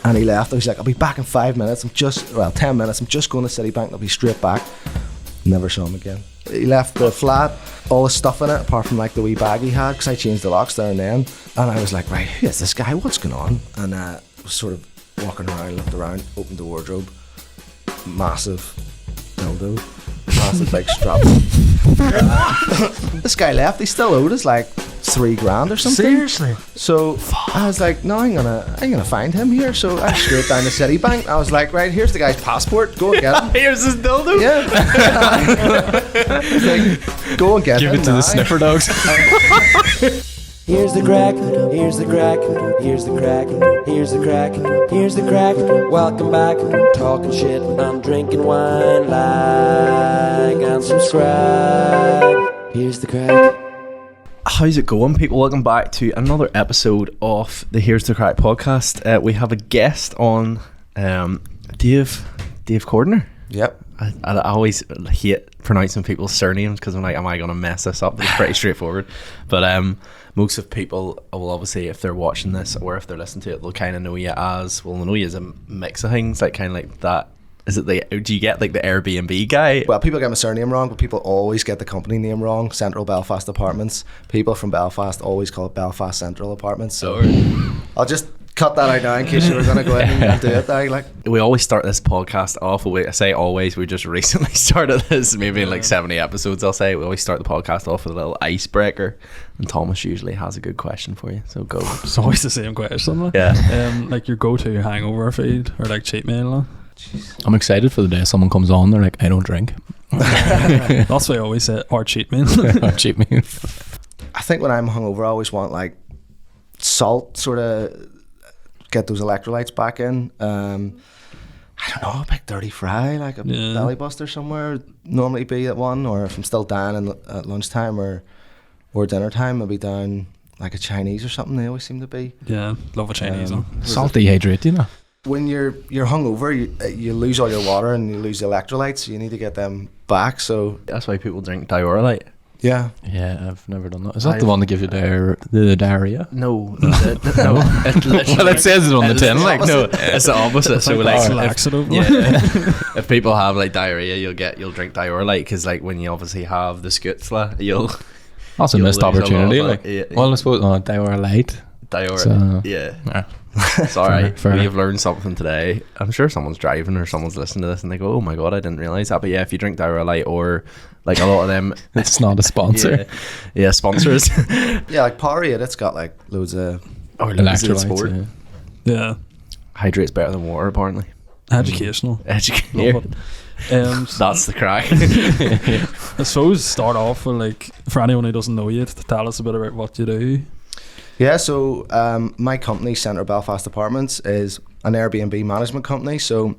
And he left. I was like, I'll be back in 5 minutes. 10 minutes. I'm just going to Citibank and I'll be straight back. Never saw him again. He left the flat, all the stuff in it, apart from like the wee bag he had, because I changed the locks there and then. And I was like, right, who is this guy? What's going on? And was sort of walking around, looked around, opened the wardrobe. Massive dildo. Massive big strap. This guy left. He still owed us like $3,000 or something. Seriously? So I was like, no, I'm gonna find him here. So I straight down to Citibank. I was like, right, here's the guy's passport. Go and get him. Here's his dildo? Yeah. Like, go and get him. Give it to the sniffer dogs. Here's the crack, here's the crack, here's the crack, here's the crack, here's the crack. Welcome back, talking shit and drinking wine. Like and subscribe. Here's the crack. How's it going, people? Welcome back to another episode of the Here's the Crack podcast. We have a guest on, Dave Cordner. Yep. I always hate pronouncing people's surnames because I'm like, am I going to mess this up? It's pretty straightforward. But most of people will obviously, if they're watching this or if they're listening to it, they'll kind of know you as, well, they'll know you as a mix of things, like kind of like that. Is it do you get like the Airbnb guy? Well, people get my surname wrong, but people always get the company name wrong. Central Belfast Apartments. People from Belfast always call it Belfast Central Apartments. So I'll just cut that out now in case you were going to go ahead and do it there. Like, we always start this podcast off. I say always. We just recently started this, maybe in like 70 episodes. I'll say we always start the podcast off with a little icebreaker, and Thomas usually has a good question for you. So go. It's always the same question. Like. Yeah. Like your go-to hangover feed or like cheat meal. jeez. I'm excited for the day someone comes on. They're like, I don't drink. That's what I always say. Or cheat meal. Or cheat meal. I think when I'm hungover, I always want like salt, sort of get those electrolytes back in. I don't know, a big dirty fry, like a belly buster somewhere. Normally be at one, or if I'm still down at lunchtime or dinner time, maybe down like a Chinese or something. They always seem to be. Yeah, love a Chinese. Salt dehydrate, you know. When you're hungover, you lose all your water and you lose the electrolytes. So you need to get them back. So That's why people drink Diorolite. yeah. Yeah, I've never done that. Is that the one that gives you the diarrhea? No. No. Well, it says it on the tin. Like, no, it's the opposite. So like like, laxative. if people have like diarrhea, you'll drink Diorolite, because like when you obviously have the scutzla, that's a you'll missed lose a lot of opportunity. it. Like, Yeah. well, I suppose diarrhea. Diorolite. So- Yeah. It's alright. Fair. We've learned something today. I'm sure someone's driving or someone's listening to this and they go, oh my god, I didn't realise that. But yeah, if you drink Diorolite, or like a lot of them, It's not a sponsor. yeah, sponsors. Yeah, like Powerade, it's got like loads of Or Electrolytes. Yeah. Yeah. Hydrates better than water, apparently. Educational. Educate. Love it. That's the crack. I suppose start off with, like, for anyone who doesn't know you, to tell us a bit about what you do. Yeah, so my company, Central Belfast Apartments, is an Airbnb management company. So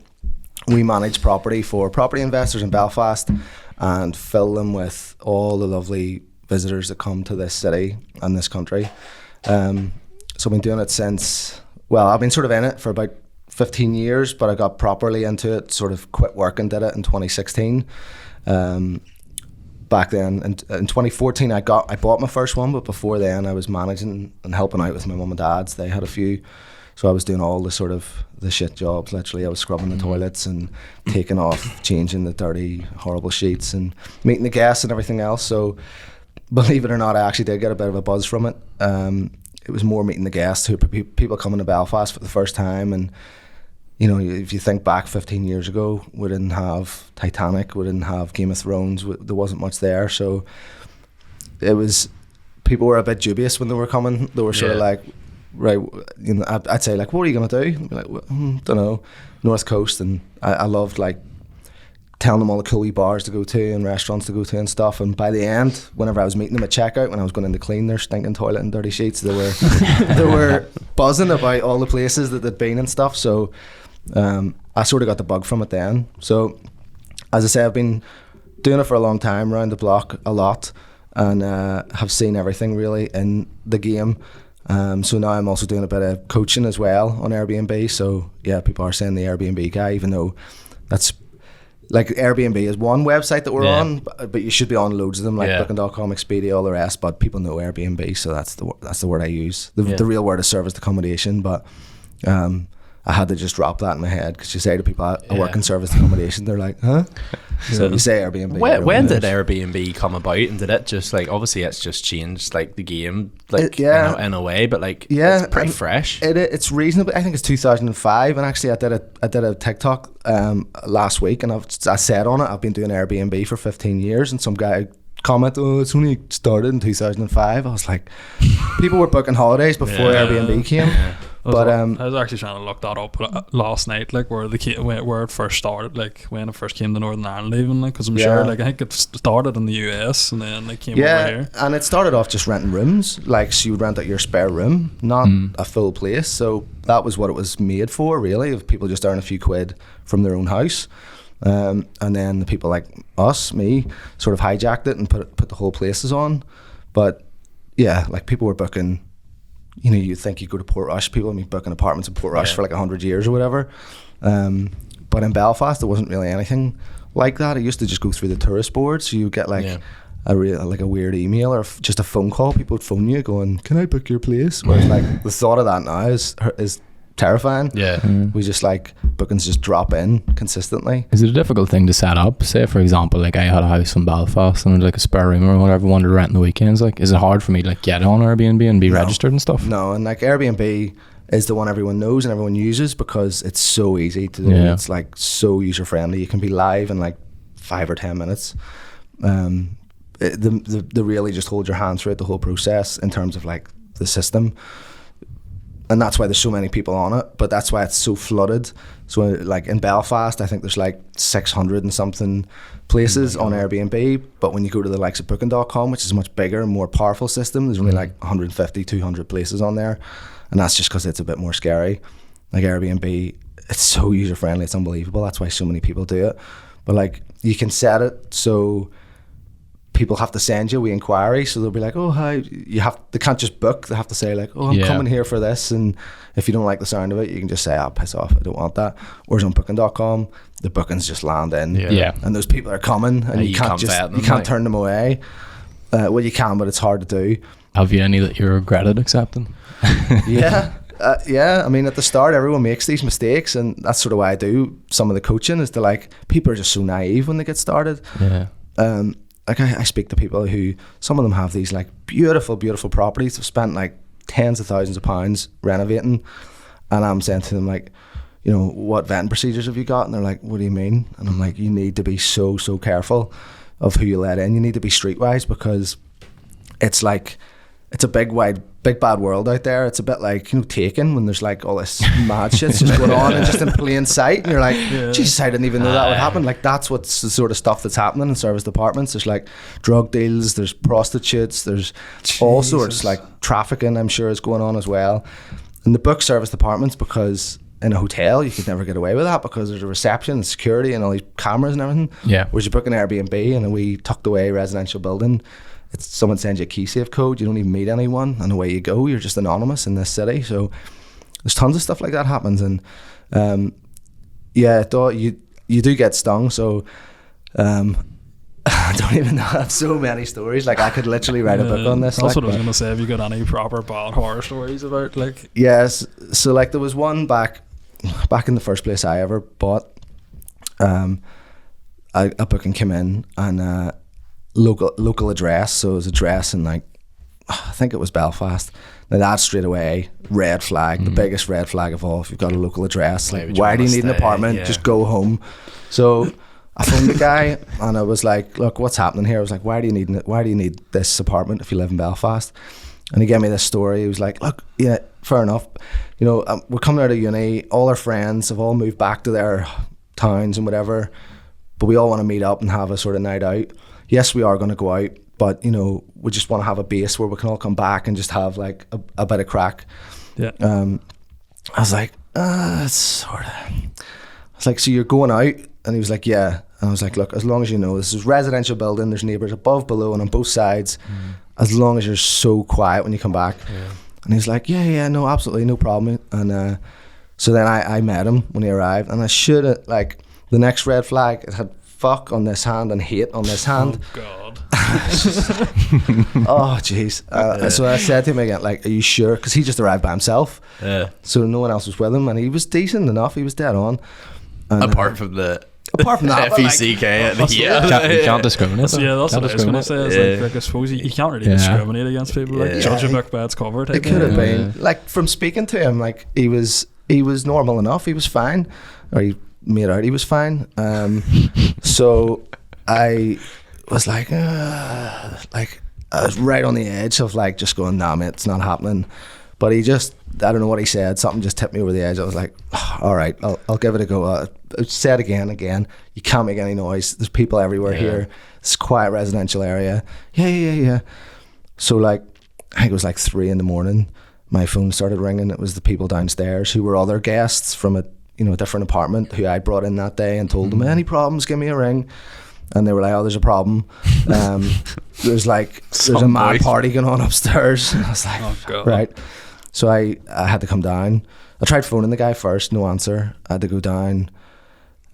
we manage property for property investors in Belfast and fill them with all the lovely visitors that come to this city and this country. So I've been doing it since, well, I've been sort of in it for about 15 years, but I got properly into it, sort of quit work and did it in 2016. Back then, in 2014, I bought my first one, but before then, I was managing and helping out with my mum and dad's. They had a few, so I was doing all the sort of the shit jobs. Literally, I was scrubbing the toilets and taking off, changing the dirty, horrible sheets, and meeting the guests and everything else. So, believe it or not, I actually did get a bit of a buzz from it. It was more meeting the guests, who people coming to Belfast for the first time. And you know, if you think back 15 years ago, we didn't have Titanic, we didn't have Game of Thrones, there wasn't much there. So it was, people were a bit dubious when they were coming. They were sort of like, right, you know, I'd say like, what are you going to do? They'd be like, well, don't know, North Coast. And I loved like telling them all the cool wee bars to go to and restaurants to go to and stuff. And by the end, whenever I was meeting them at checkout, when I was going in to clean their stinking toilet and dirty sheets, they were buzzing about all the places that they'd been and stuff. So I sort of got the bug from it then. So as I say, I've been doing it for a long time, around the block a lot, and have seen everything really in the game. So now I'm also doing a bit of coaching as well on Airbnb. So yeah, people are saying the Airbnb guy, even though that's like Airbnb is one website that we're on, but you should be on loads of them, like Booking.com, Expedia, all the rest. But people know Airbnb, so that's the word I use. The real word is serviced accommodation, but I had to just drop that in my head, because you say to people, I work in service accommodation, they're like, huh? So you say Airbnb. When did Airbnb come about, and did it just like, obviously it's just changed like the game, like in a way, but like it's pretty fresh. It's reasonable. I think it's 2005, and actually I did a TikTok last week, and I said on it, I've been doing Airbnb for 15 years, and some guy commented, oh, it's only started in 2005. I was like, people were booking holidays before Airbnb came. But I was actually trying to look that up last night, like where it first started, like when it first came to Northern Ireland, even, like, because I'm sure, like, I think it started in the US and then they came over here. And it started off just renting rooms, like, so you would rent out your spare room, not a full place. So that was what it was made for, really, of people just earn a few quid from their own house. And then the people like me, sort of hijacked it and put the whole places on. But yeah, like, people were booking. You know, you think you go to Portrush, people have been booking apartments in Portrush for like 100 years or whatever. But in Belfast, there wasn't really anything like that. It used to just go through the tourist board. So you get like a weird email or just a phone call. People would phone you going, can I book your place? Whereas like the thought of that now is terrifying. We just like, bookings just drop in consistently. Is it a difficult thing to set up? Say, for example, like I had a house in Belfast and like a spare room or whatever, wanted to rent in the weekends. Like, is it hard for me to like get on Airbnb and be registered and stuff? No, and like Airbnb is the one everyone knows and everyone uses because it's so easy to do. It's like so user friendly. You can be live in like 5 or 10 minutes. They really just hold your hand throughout the whole process in terms of like the system. And that's why there's so many people on it, but that's why it's so flooded. So like in Belfast, I think there's like 600 and something places on Airbnb, but when you go to the likes of booking.com, which is a much bigger and more powerful system, there's only like 150, 200 places on there. And that's just because it's a bit more scary. Like Airbnb, it's so user friendly, it's unbelievable. That's why so many people do it. But like, you can set it so people have to send you inquiry, so they'll be like, oh, hi, they can't just book, they have to say like, oh, I'm coming here for this, and if you don't like the sound of it, you can just say, piss off, I don't want that. Whereas on booking.com, the bookings just land in, and those people are coming, and you can't turn them away. Well, you can, but it's hard to do. Have you any that you regretted accepting? Yeah, I mean, at the start, everyone makes these mistakes, and that's sort of why I do some of the coaching, is to like, people are just so naive when they get started. Like I speak to people who, some of them have these like beautiful, beautiful properties. They've spent like tens of thousands of pounds renovating, and I'm saying to them like, you know, what vetting procedures have you got? And they're like, what do you mean? And I'm like, you need to be so careful of who you let in. You need to be streetwise, because it's like, it's a big bad world out there. It's a bit like, you know, Taken, when there's like all this mad shit's just going on and just in plain sight, and you're like, Jesus, I didn't even know that would happen. Like, that's what's the sort of stuff that's happening in service apartments. There's like drug deals, there's prostitutes, there's all sorts, like trafficking, I'm sure, is going on as well. And the book service apartments, because in a hotel you could never get away with that, because there's a reception and security and all these cameras and everything. Whereas you book an Airbnb in a wee tucked away residential building, it's someone sends you a key safe code, you don't even meet anyone, and away you go, you're just anonymous in this city. So there's tons of stuff like that happens, and you do get stung. So I don't even know, I have so many stories, like I could literally write a book on this. That's like, what I was going to say. Have you got any proper bad horror stories about, like? Yes, so like there was one back in the first place I ever bought. A booking came in, and local address, so it was address in like, I think it was Belfast. Now that straight away, red flag, the biggest red flag of all. If you've got a local address, like, why do you need an apartment? Just go home. So I phoned the guy and I was like, look, what's happening here? I was like, why do you need this apartment if you live in Belfast? And he gave me this story. He was like, look, yeah, fair enough, you know, we're coming out of uni, all our friends have all moved back to their towns and whatever, but we all want to meet up and have a sort of night out. Yes, we are going to go out, but, you know, we just want to have a base where we can all come back and just have like a bit of crack. I was like, it's sort of, I was like, so you're going out? And he was like, yeah. And I was like, look, as long as you know, this is a residential building, there's neighbours above, below, and on both sides, as long as you're so quiet when you come back. And he's like, yeah, no, absolutely, no problem. And so then I met him when he arrived, and I should have, like, the next red flag, it had fuck on this hand and hate on this hand. Oh God. Oh jeez. So I said to him again, like, are you sure? Because he just arrived by himself, so no one else was with him, and he was decent enough, he was dead on. And, apart from that, but, like, FECK, You can't discriminate. So, yeah, that's Can't what I was going to discriminate. say. Is like, I suppose you can't really discriminate against people. Like, Yeah. judge a book by its cover. Type it could have thing. been like, from speaking to him, like, he was normal enough, he was fine, or he made out he was fine. So I was like I was right on the edge of like just going, nah mate, it's not happening. But he just, I don't know what he said, something just tipped me over the edge. I was like, all right, I'll give it a go. I said again, you can't make any noise, there's people everywhere here, it's a quiet residential area. Yeah. So like, I think it was like 3 a.m, my phone started ringing. It was the people downstairs who were other guests from a different apartment who I brought in that day, and told them, any problems, give me a ring. And they were like, oh, there's a problem. There's a mad party going on upstairs. And I was like, Oh, God. right. So I had to come down. I tried phoning the guy first, no answer. I had to go down.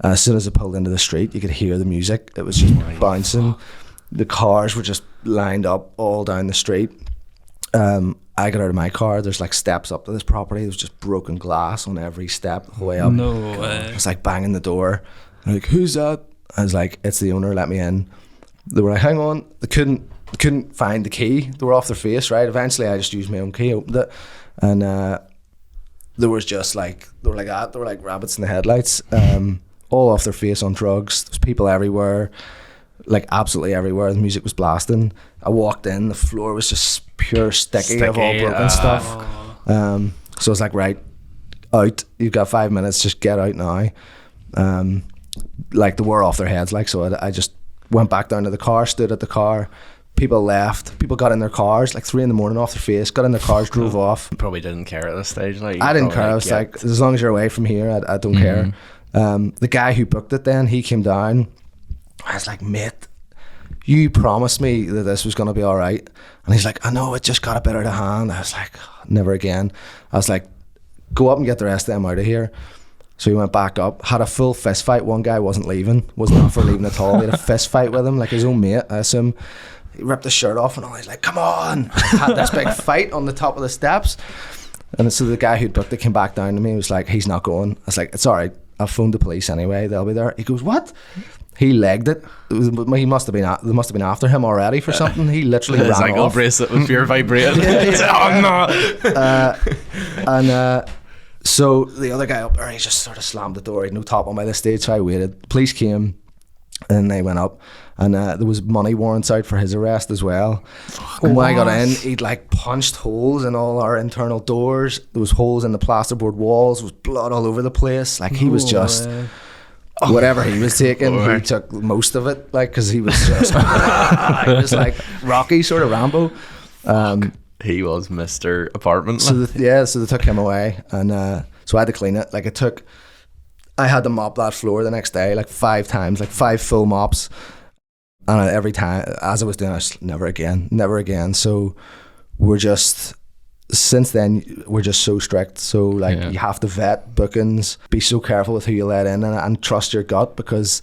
As soon as I pulled into the street, you could hear the music. It was just bouncing. The cars were just lined up all down the street. I got out of my car. There's like steps up to this property. There was just broken glass on every step the whole way up. No way. I was like banging the door. They're like, who's that? I was like, it's the owner, let me in. They were like, hang on. They couldn't find the key. They were off their face, right? Eventually I just used my own key, opened it, and there was just like, they were like rabbits in the headlights, all off their face on drugs. There's people everywhere, like absolutely everywhere. The music was blasting. I walked in, the floor was just pure sticky of all broken stuff. So I was like, right, out, you've got 5 minutes, just get out now. Like, they were off their heads, like, so I just went back down to the car, stood at the car. People left, people got in their cars like 3 a.m, off their face, got in their cars, drove off. Probably didn't care at this stage. Like, I didn't care. I was like, as long as you're away from here, I don't care. The guy who booked it then, he came down. I was like, mate, you promised me that this was going to be all right. And he's like, I know, it just got a bit out of hand. I was like, never again. I was like, go up and get the rest of them out of here. So he went back up, had a full fist fight. One guy wasn't up for leaving at all. He had a fist fight with him, like his own mate, I assume. He ripped his shirt off and all. He's like, come on. Had this big fight on the top of the steps. And so the guy who'd booked it came back down to me. He was like, he's not going. I was like, it's all right, I've phoned the police anyway, they'll be there. He goes, what? He legged it. They must have been after him already for something. He literally his ran ankle off. bracelet was pure vibrating. So the other guy up there, he just sort of slammed the door. He had no top on by this stage, so I waited. The police came and they went up, and there was money warrants out for his arrest as well. And when I got in, he'd like punched holes in all our internal doors. There was holes in the plasterboard walls. There was blood all over the place. Like, he was just whatever he was taking, he took most of it. Like, because he was just he was like Rocky, sort of Rambo. He was Mr. Apartment. So they took him away, and so I had to clean it. Like, I had to mop that floor the next day like 5 times, like 5 full mops. And every time, as I was doing, I was never again. So since then, we're just so strict. So like, you have to vet bookings, be so careful with who you let in, and trust your gut, because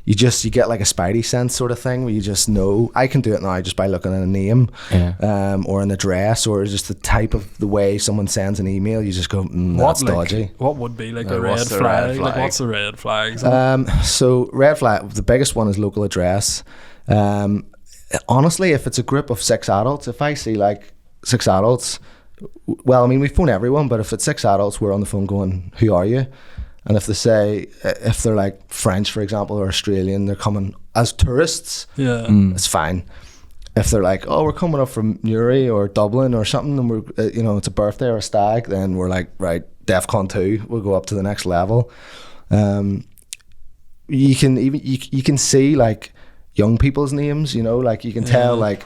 you get like a spidey sense sort of thing where you just know. I can do it now just by looking at a name, or an address, or just the type of the way someone sends an email. You just go, that's dodgy. What would be like No, a red what's the flag? red Like, flag? what's the red flags? So red flag, the biggest one is local address. Honestly, if it's a group of 6 adults, if I see like 6 adults, well, I mean, we phone everyone, but if it's 6 adults, we're on the phone going, who are you? And if they're like French, for example, or Australian, they're coming as tourists, it's fine. If they're like, oh, we're coming up from Newry or Dublin or something, and we're, it's a birthday or a stag, then we're like, right, DEFCON 2, we'll go up to the next level. You can see like young people's names, like you can tell like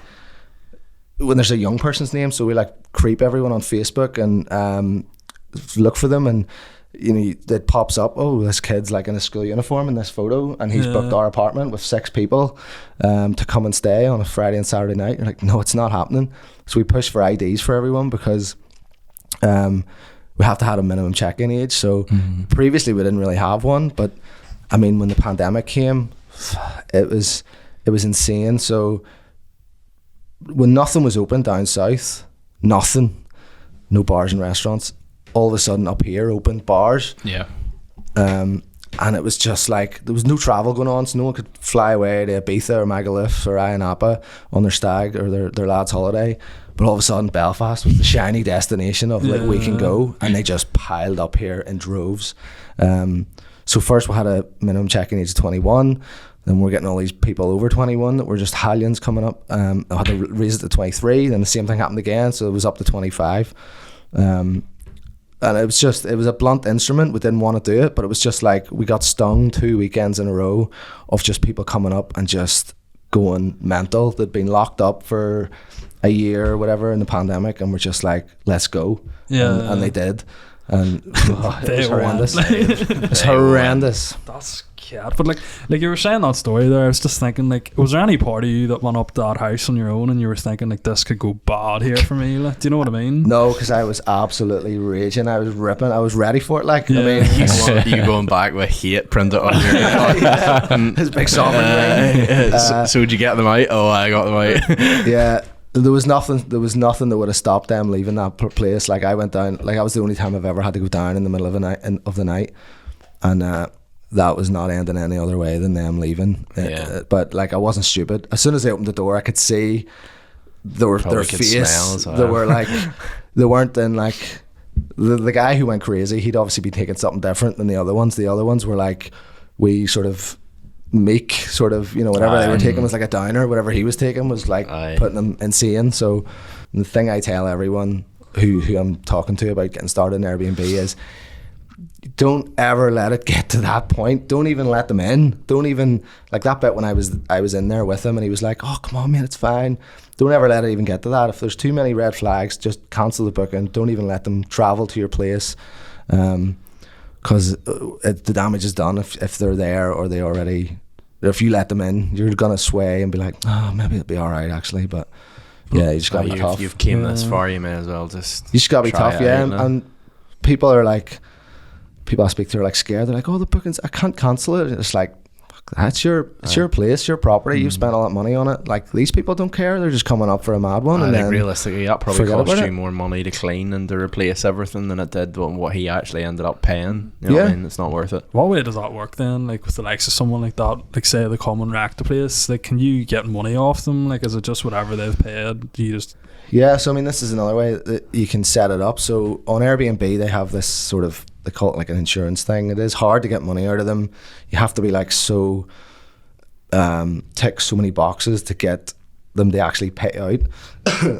when there's a young person's name. So we like creep everyone on Facebook and look for them, and it pops up, oh, this kid's like in a school uniform in this photo, and he's booked our apartment with 6 people to come and stay on a Friday and Saturday night. You're like, no, it's not happening. So we push for IDs for everyone, because we have to have a minimum check-in age. So previously we didn't really have one, but I mean, when the pandemic came, it was insane. So when nothing was open down south, nothing, no bars and restaurants. All of a sudden up here, opened bars. Yeah. And it was just like, there was no travel going on, so no one could fly away to Ibiza or Magaluf or Ayia Napa on their stag or their lad's holiday. But all of a sudden, Belfast was the shiny destination of like, we can go, and they just piled up here in droves. So first we had a minimum check-in age of 21. Then we're getting all these people over 21 that were just hallions coming up. I had to raise it to 23. Then the same thing happened again, so it was up to 25. And it was a blunt instrument. We didn't want to do it, but it was just like, we got stung 2 weekends in a row of just people coming up and just going mental. They'd been locked up for a year or whatever in the pandemic, and we're just like, let's go. Yeah. And they did. And it was horrendous. It's They horrendous. That's cat. But like you were saying that story there, I was just thinking, like, was there any part of you that went up to that house on your own and you were thinking, like, this could go bad here for me? Like, do you know what I mean? No, because I was absolutely raging. I was ripping. I was ready for it. Like, Yeah. I mean, You going back with hate printed on your his big sovereign ring. so did you get them out? Oh, I got them out. Yeah, there was nothing that would have stopped them leaving that place. Like, I went down, like, that was the only time I've ever had to go down in the middle of the night, and that was not ending any other way than them leaving. Yeah. But like, I wasn't stupid. As soon as they opened the door, I could see their Probably could smell face. as well. They were like, they weren't in like the guy who went crazy. He'd obviously be taking something different than the other ones. The other ones were like, we sort of meek, sort of, you know, whatever they were taking was like a downer. Whatever he was taking was like putting them insane. So the thing I tell everyone who I'm talking to about getting started in Airbnb is, don't ever let it get to that point. Don't even let them in. Don't even, like that bit when I was in there with him and he was like, oh, come on, man, it's fine. Don't ever let it even get to that. If there's too many red flags, just cancel the booking. Don't even let them travel to your place, because the damage is done if they're there, or they already, if you let them in, you're gonna sway and be like, oh, maybe it'll be all right actually. But yeah, you just gotta be tough. You've came this far, you may as well just You just gotta be try tough, it yeah. out, And people are like, people I speak to are like scared. They're like, oh, the bookings, I can't cancel it. It's like, it's your place, your property. You've spent all that money on it. Like, these people don't care. They're just coming up for a mad one. I And think then realistically that probably forget cost about you it. more money to clean and to replace everything than it did what he actually ended up paying. You know what I Yeah. mean? It's not worth it. What way does that work then? Like, with the likes of someone like that, like say they come and wreck the place, like, can you get money off them? Like, is it just whatever they've paid? Do you just Yeah, so I mean, this is another way that you can set it up. So on Airbnb, they have this sort of, they call it like an insurance thing. It is hard to get money out of them. You have to be like so, tick so many boxes to get them to actually pay out.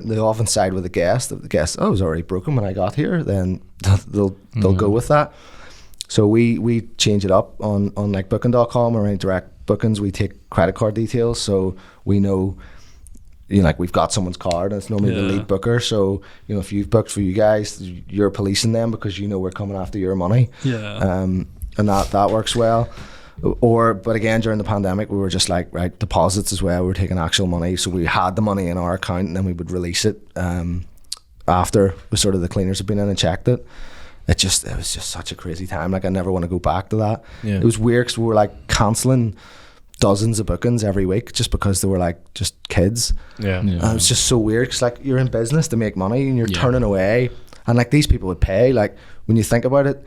They often side with the guest. If the guest, oh, it was already broken when I got here, then they'll go with that. So we change it up on like booking.com or any direct bookings. We take credit card details, so we know, you know, like we've got someone's card and it's normally the lead booker. So, you know, if you've booked for you guys, you're policing them because you know we're coming after your money. yeah? And that works well. But again, during the pandemic, we were just like, right, deposits as well. We were taking actual money, so we had the money in our account, and then we would release it after sort of the cleaners had been in and checked it. It was just such a crazy time. Like, I never want to go back to that. Yeah. It was weird because we were like cancelling dozens of bookings every week just because they were like just kids. Yeah. And it was just so weird because like you're in business to make money and you're turning away, and like these people would pay. Like, when you think about it,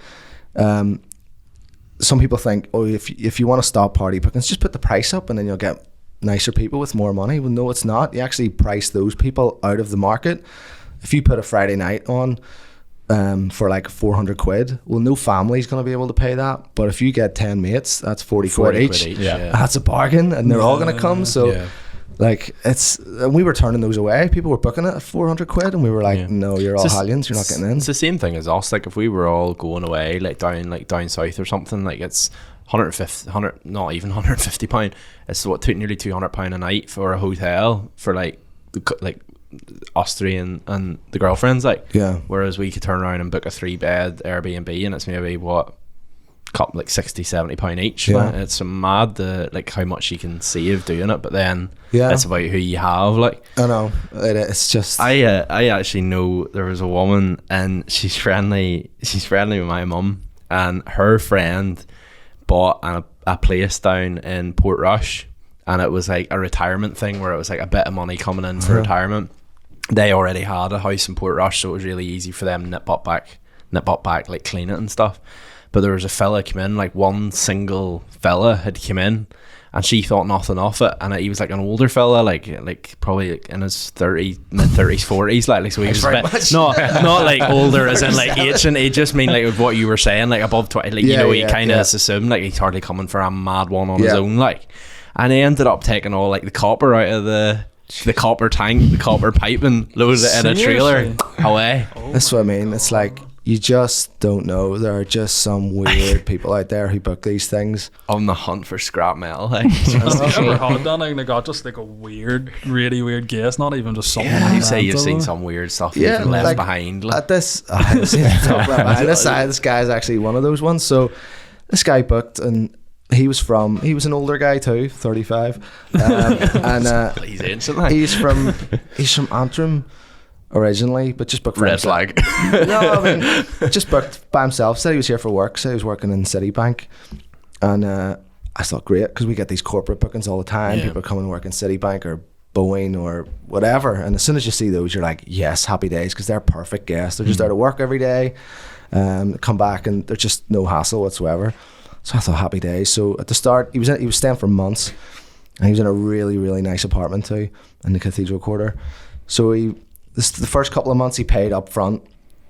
some people think, oh, if you want to stop party bookings, just put the price up and then you'll get nicer people with more money. Well, no, it's not. You actually price those people out of the market. If you put a Friday night on for like 400 quid, well, no family's going to be able to pay that. But if you get 10 mates, that's 40 quid each. Yeah. That's a bargain, and they're all going to come. So Yeah. like, we were turning those away. People were booking it at 400 quid, and we were like, no, you're all hallions, you're not getting in. It's the same thing as us. Like, if we were all going away, like down south or something, like it's 150, not even £150. It's nearly £200 a night for a hotel for like us three and the girlfriends. Like, Yeah. Whereas we could turn around and book a 3-bed Airbnb, and it's maybe like £60-70 each. Yeah. Like, it's mad like how much you can save doing it, but then Yeah. it's about who you have. Like, I know, it's just I actually know there was a woman, and she's friendly with my mum, and her friend bought a place down in Portrush, and it was like a retirement thing where it was like a bit of money coming in for retirement. They already had a house in Portrush, so it was really easy for them to nip up back, like clean it and stuff. But there was a fella come in, like one single fella had come in, and she thought nothing of it, and he was like an older fella, like probably like in his mid-30s, 40s, like so he was a bit, not like older as in like ancient. It just mean like with what you were saying, like above 20, like he kind of assumed like he's hardly coming for a mad one on his own, like, and he ended up taking all like the copper out of the copper tank, the copper pipe, and loaded it in a trailer away. That's what I mean. It's like, you just don't know. There are just some weird people out there who book these things. On the hunt for scrap metal. Like, I've never had that. Like, they got just like a weird, really weird guess. Not even just something. You say you've seen some weird stuff you've been left behind. Like. At this, this guy's actually one of those ones. So this guy booked, and he was an older guy too, 35, and he's ancient. Like. He's from Antrim originally, but just booked for red flag. No, I mean, just booked by himself. Said he was here for work. Said he was working in Citibank, and I thought, great, because we get these corporate bookings all the time. People come and work in Citibank or Boeing or whatever, and as soon as you see those, you're like, yes, happy days, because they're perfect guests. They're just out of work every day, come back, and they're just no hassle whatsoever. So I thought, happy days. So at the start, he was staying for months, and he was in a really, really nice apartment too in the Cathedral Quarter. So the first couple of months he paid up front,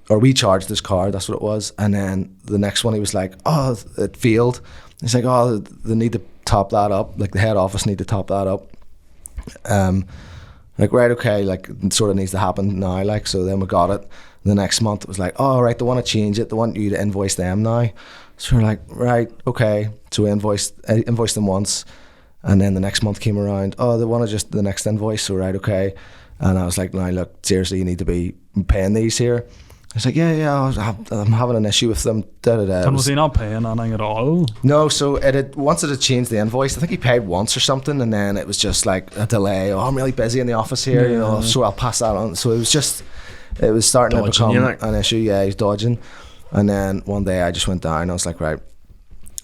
or we charged his card, that's what it was. And then the next one he was like, oh, it failed. He's like, oh, they need to top that up. Like the head office need to top that up. Like, right, okay, like it sort of needs to happen now. Like, so then we got it. The next month it was like, oh, right, they want to change it. They want you to invoice them now. So we're like, right, okay. So we invoiced them once. And then the next month came around, oh, they want to just the next invoice. So right, okay. And I was like, no, look, seriously, you need to be paying these here. I was like, I'm having an issue with them. And was he not paying anything at all? No, so once it had changed the invoice, I think he paid once or something, and then it was just like a delay. Oh, I'm really busy in the office here, so I'll pass that on. So it was starting to become an issue. Yeah, he's dodging. And then one day I just went down. I was like, right,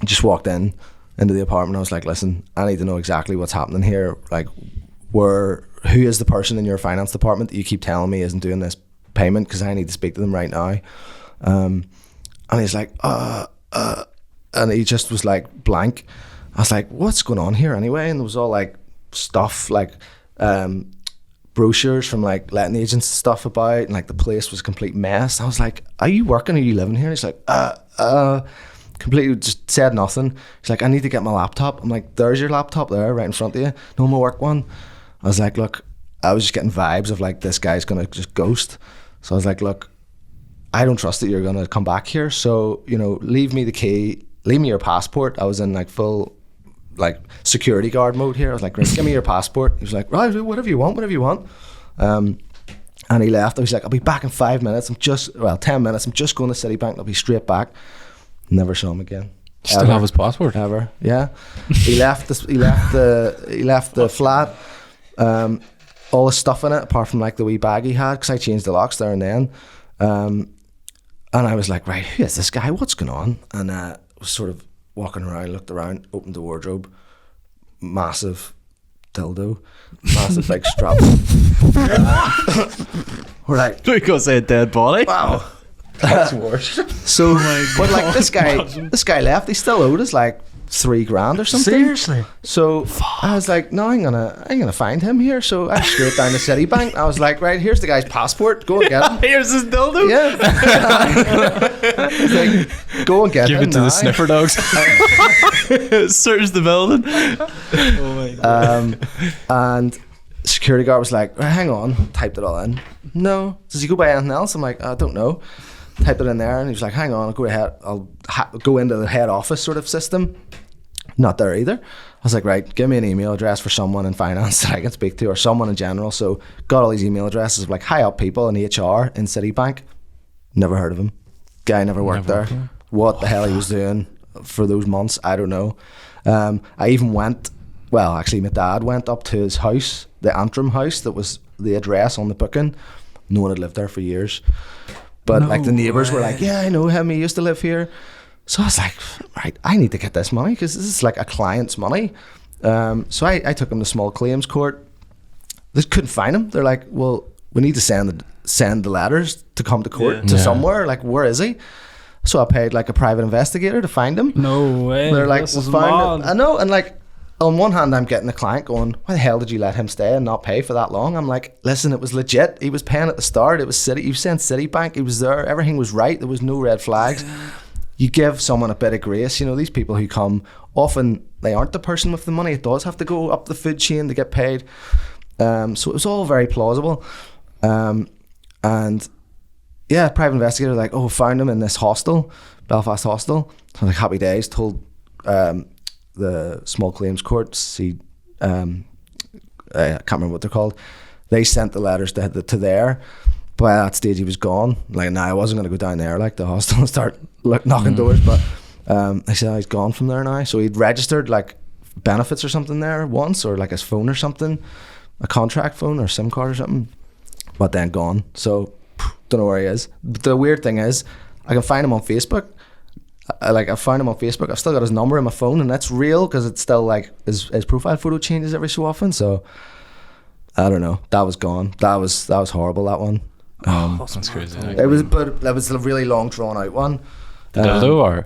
I just walked into the apartment. I was like, listen, I need to know exactly what's happening here. Like, who is the person in your finance department that you keep telling me isn't doing this payment, because I need to speak to them right now. And he's like, and he just was like blank. I was like, what's going on here anyway? And there was all like stuff, like brochures from like letting agents and stuff about, and like the place was a complete mess. I was like, are you working, are you living here? And he's like, completely just said nothing. He's like, I need to get my laptop. I'm like, there's your laptop there right in front of you. No, my work one. I was like, look, I was just getting vibes of like, this guy's gonna just ghost. So I was like, look, I don't trust that you're gonna come back here, so, you know, leave me the key, leave me your passport. I was in like full like security guard mode here. I was like, right, give me your passport. He was like, right, whatever you want. And he left. I was like, I'll be back in 5 minutes. 10 minutes. I'm just going to Citibank. I'll be straight back. Never saw him again. Still have his passport? Ever. Yeah. He left the flat. All the stuff in it, apart from like the wee bag he had, because I changed the locks there and then. And I was like, right, who is this guy? What's going on? And was sort of walking around, looked around, opened the wardrobe, massive dildo, massive big strap. We're like, we go say a dead body. Wow, that's worse. So, but like this guy left. He still owed us like $3,000 or something. Seriously? So I was like, no, I'm gonna find him here. So I straight down to Citibank. I was like, right, here's the guy's passport. Go and get him. Here's his dildo. Yeah. Like, go and get him. Give it to the sniffer dogs. Search the building. Oh my god. And security guard was like, hang on, typed it all in. No. Does he go by anything else? I'm like, I don't know. Typed it in there, and he was like, hang on, I'll go ahead, I'll go into the head office sort of system. Not there either. I was like, right, give me an email address for someone in finance that I can speak to, or someone in general. So got all these email addresses of like high up people in HR in Citibank. Never heard of him. Guy never worked there. What the hell he was doing for those months, I don't know. I even went, well, actually my dad went up to his house, the Antrim house that was the address on the booking. No one had lived there for years. But like the neighbours were like, yeah, I know him, he used to live here. So I was like, right, I need to get this money, because this is like a client's money. So I took him to small claims court. They couldn't find him. They're like, well, we need to send the letters to come to court to somewhere. Like, where is he? So I paid like a private investigator to find him. No way. They're like, this we is found mad. him. I know, and like, on one hand, I'm getting a client going, why the hell did you let him stay and not pay for that long? I'm like, listen, it was legit. He was paying at the start. It was City. You sent Citibank. He was there. Everything was right. There was no red flags. You give someone a bit of grace. You know, these people who come, often they aren't the person with the money. It does have to go up the food chain to get paid. So it was all very plausible. And yeah, private investigator like, oh, found him in this hostel, Belfast hostel. So like, happy days. Told the small claims courts, I can't remember what they're called. They sent the letters to there. By that stage, he was gone. Like, I wasn't going to go down there, like the hostel, and start knocking doors. But I said, he's gone from there now. So he'd registered like benefits or something there once, or like his phone or something, a contract phone or SIM card or something. But then gone. So don't know where he is. But the weird thing is, I can find him on Facebook. I found him on Facebook. I've still got his number in my phone, and that's real because it's still like his profile photo changes every so often. So I don't know. That was gone. That was horrible. That one. That's crazy. It was, but that was a really long, drawn out one. Dildo or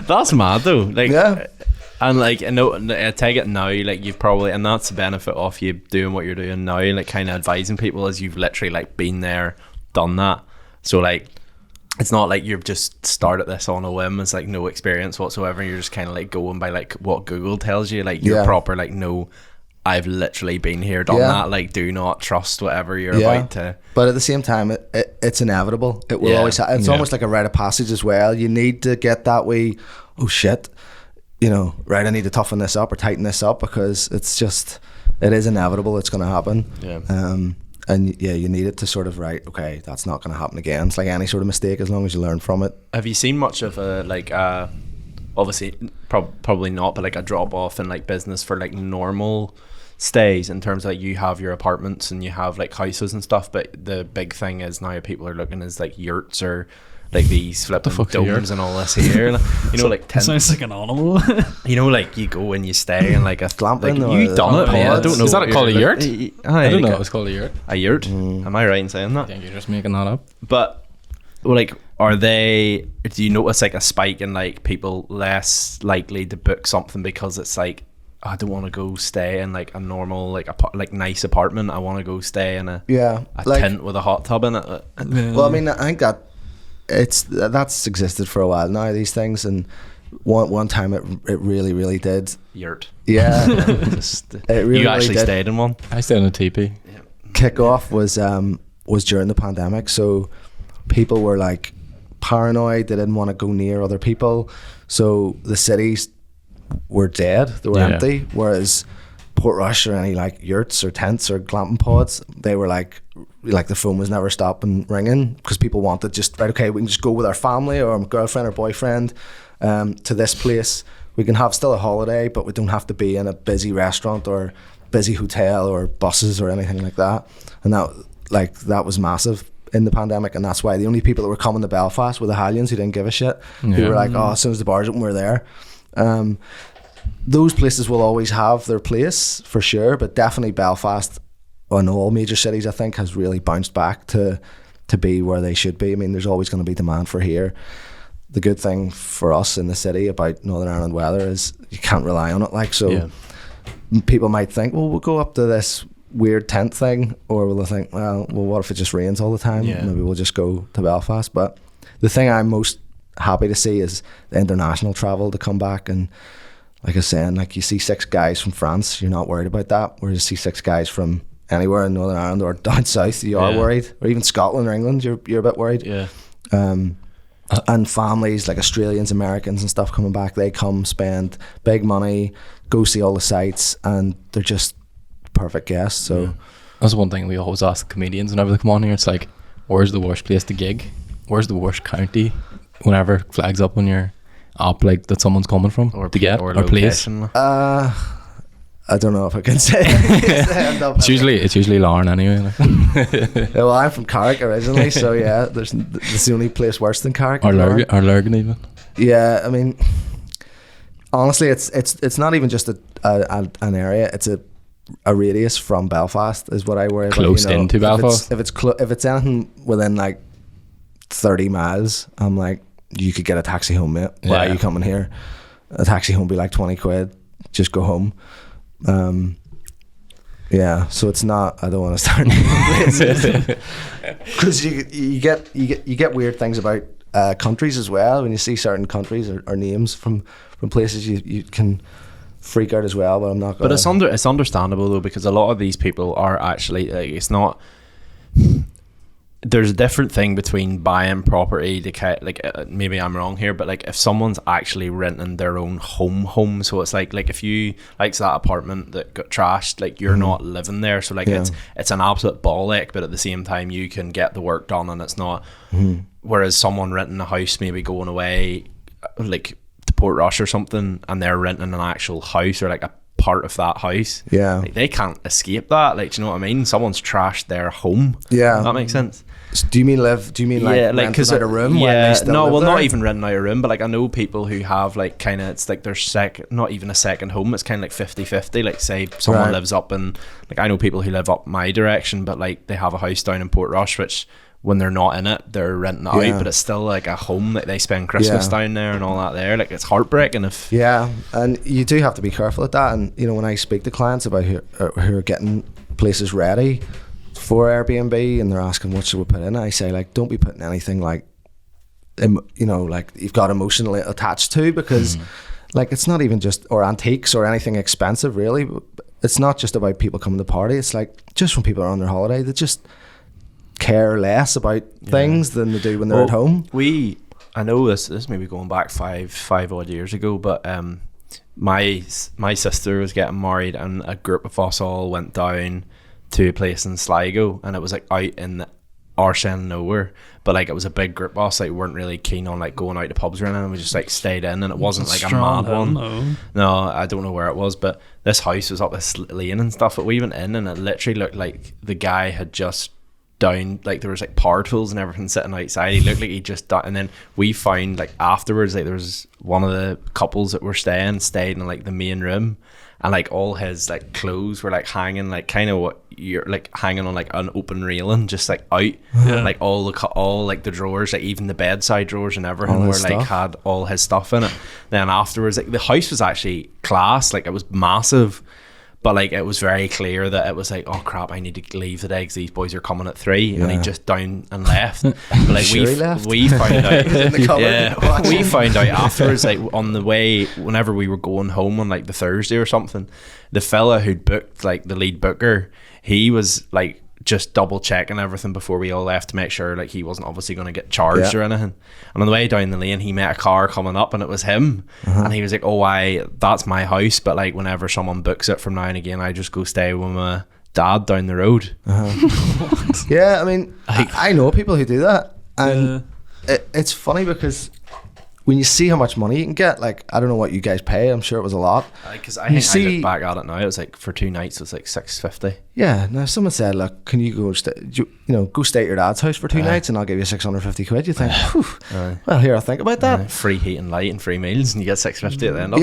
That's mad though. Like, Yeah. and like, I take it now. Like, you've probably, and that's the benefit of you doing what you're doing now. Like, kind of advising people as you've literally like been there, done that. So like, it's not like you've just started this on a whim. It's like no experience whatsoever. You're just kind of like going by like what Google tells you. Like, you're proper like, no, I've literally been here, done that. Like, do not trust whatever you're about to. But at the same time, it's inevitable. It will always. It's almost like a rite of passage as well. You need to get that way. Oh shit, you know, right? I need to toughen this up or tighten this up because it is inevitable. It's going to happen. Yeah. And yeah, you need it to sort of okay, that's not going to happen again. It's like any sort of mistake, as long as you learn from it. Have you seen much of a like obviously probably not, but like a drop off in like business for like normal stays in terms of like you have your apartments and you have like houses and stuff, but the big thing is now people are looking is like yurts or like these flipping domes and all this here, you know, like It sounds like an animal. you know, like you go and you stay in like a Glamping like, or you done it, man. I don't know. Is that called a yurt? I don't know. It was called a yurt. A yurt. Am I right in saying I that? think you're just making that up. But like, do you notice like a spike in like people less likely to book something because it's like, I don't want to go stay in like a normal like nice apartment. I want to go stay in a tent with a hot tub in it. Well, I mean, I think that's existed for a while now, these things, and one time it really did. Yurt. Yeah. It really, you actually did. stayed in one? I stayed in a teepee. Kick off was during the pandemic, so people were like paranoid. They didn't want to go near other people, so the cities were dead. They were empty, whereas Portrush or any like yurts or tents or glamping pods, they were like the phone was never stopping ringing because people wanted just okay, we can just go with our family or girlfriend or boyfriend to this place. We can have still a holiday, but we don't have to be in a busy restaurant or busy hotel or buses or anything like that. And that was massive in the pandemic, and that's why the only people that were coming to Belfast were the Hallions who didn't give a shit. Who were like, oh, as soon as the bars open, we're there. Those places will always have their place for sure, but definitely Belfast, and all major cities, I think, has really bounced back to be where they should be. I mean, there's always going to be demand for here. The good thing for us in the city about Northern Ireland weather is you can't rely on it. Like, so people might think, well, we'll go up to this weird tent thing, or will they think, well, what if it just rains all the time? Maybe we'll just go to Belfast. But the thing I'm most happy to see is the international travel to come back. And like I was saying, like, you see 6 guys from France, you're not worried about that. Whereas you see 6 guys from anywhere in Northern Ireland or down south, you are worried. Or even Scotland or England, you're a bit worried. And families like Australians, Americans and stuff coming back, they come, spend big money, go see all the sites, and they're just perfect guests. So that's one thing we always ask comedians whenever they come on here. It's like, where's the worst place to gig? Where's the worst county? Whenever it flags up on your app, like, that someone's coming from or to get or place. I don't know if I can say. It's usually Lauren anyway. Like. Well, I'm from Carrick originally, so yeah, there's the only place worse than Carrick. Or Lurgan even. Yeah, I mean, honestly, it's not even just an area. It's a radius from Belfast is what I worry Close about. into Belfast. If it's anything within like 30 miles, I'm like, you could get a taxi home, mate. Why are you coming here? A taxi home be like 20 quid. Just go home. Yeah, so it's not. I don't want to start because you get weird things about countries as well. When you see certain countries or names from places, you can freak out as well. But I'm not. But it's understandable though, because a lot of these people are actually like, it's not. There's a different thing between buying property to like maybe I'm wrong here, but like if someone's actually renting their own home, so it's like if you like that apartment that got trashed, like you're not living there, so like it's an absolute ball ache, but at the same time you can get the work done and it's not. Whereas someone renting a house, maybe going away like to Portrush or something, and they're renting an actual house or like a part of that house, like they can't escape that. Like, do you know what I mean? Someone's trashed their home. That makes sense. So do you mean like renting out a room? Not even renting out a room, but like I know people who have like kind of, it's like their not even a second home, it's kind of like 50-50. Like say someone lives up in, like I know people who live up my direction, but like they have a house down in Portrush, which when they're not in it, they're renting it out, but it's still like a home that they spend Christmas down there and all that there. Like it's heartbreaking if... Yeah, and you do have to be careful at that. And, you know, when I speak to clients about who are getting places ready for Airbnb and they're asking what should we put in, I say, like, don't be putting anything like, you know, like you've got emotionally attached to, because like it's not even just, or antiques or anything expensive really. It's not just about people coming to the party. It's like just when people are on their holiday, they just care less about things than they do when they're at home. I know this may be going back five odd years ago, but my sister was getting married and a group of us all went down to a place in Sligo, and it was like out in the arse end of nowhere, but like it was a big group of us. Like we weren't really keen on like going out to pubs or anything. We just like stayed in, and it wasn't like a mad one. No, I don't know where it was, but this house was up this lane and stuff. But we went in, and it literally looked like the guy had just down, like there was like power tools and everything sitting outside. He looked like he just and then we found like afterwards, like there was one of the couples that were stayed in like the main room, and like all his like clothes were like hanging like kind of what you're like hanging on like an open railing, just like out. Like all like the drawers, like even the bedside drawers and everything were like had all his stuff in it. Then afterwards, like the house was actually class, like it was massive, but like it was very clear that it was like, oh crap, I need to leave today because these boys are coming at 3, and he just down and left. But like we found out we found out afterwards, like on the way whenever we were going home on like the Thursday or something, the fella who'd booked, like the lead booker, he was like just double checking everything before we all left to make sure like he wasn't obviously going to get charged or anything. And on the way down the lane, he met a car coming up, and it was him. And he was like, oh, that's my house, but like whenever someone books it from now and again, I just go stay with my dad down the road. Yeah, I mean, I know people who do that, and it's funny because when you see how much money you can get, like I don't know what you guys pay, I'm sure it was a lot. Because I look back at it now, it was like for 2 nights it was like $650. Yeah, now if someone said, look, can you go go stay at your dad's house for 2 nights and I'll give you 650 quid, you think, well, here, I'll think about that. Free heat and light and free meals, and you get 650 at the end of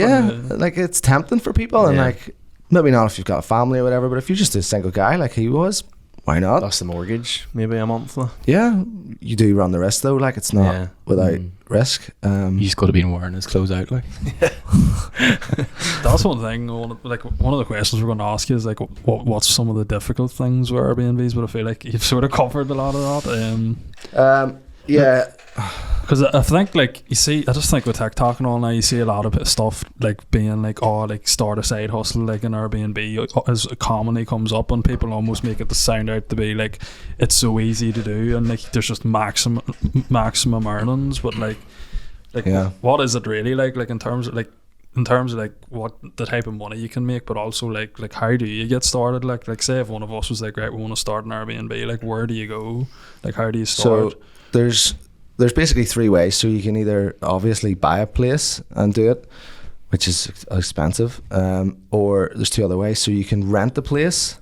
it. Like it's tempting for people, and like maybe not if you've got a family or whatever, but if you're just a single guy like he was, why not? That's the mortgage, maybe a month. Yeah, you do run the risk though, like it's not without risk. You just got to be wearing his clothes out, like. That's one thing. One of the questions we're going to ask you is like, what's some of the difficult things with Airbnbs? But I feel like you've sort of covered a lot of that. Because I think like I just think with TikTok and all now, you see a lot of stuff like being like, oh, like start a side hustle like an Airbnb as commonly comes up, and people almost make it to sound out to be like it's so easy to do, and like there's just maximum earnings, but like what is it really like in terms of what the type of money you can make, but also like how do you get started? Like say if one of us was like, right, we want to start an Airbnb, like where do you go? Like how do you start? So there's basically 3 ways. So you can either obviously buy a place and do it, which is expensive, or there's 2 other ways. So you can rent the place,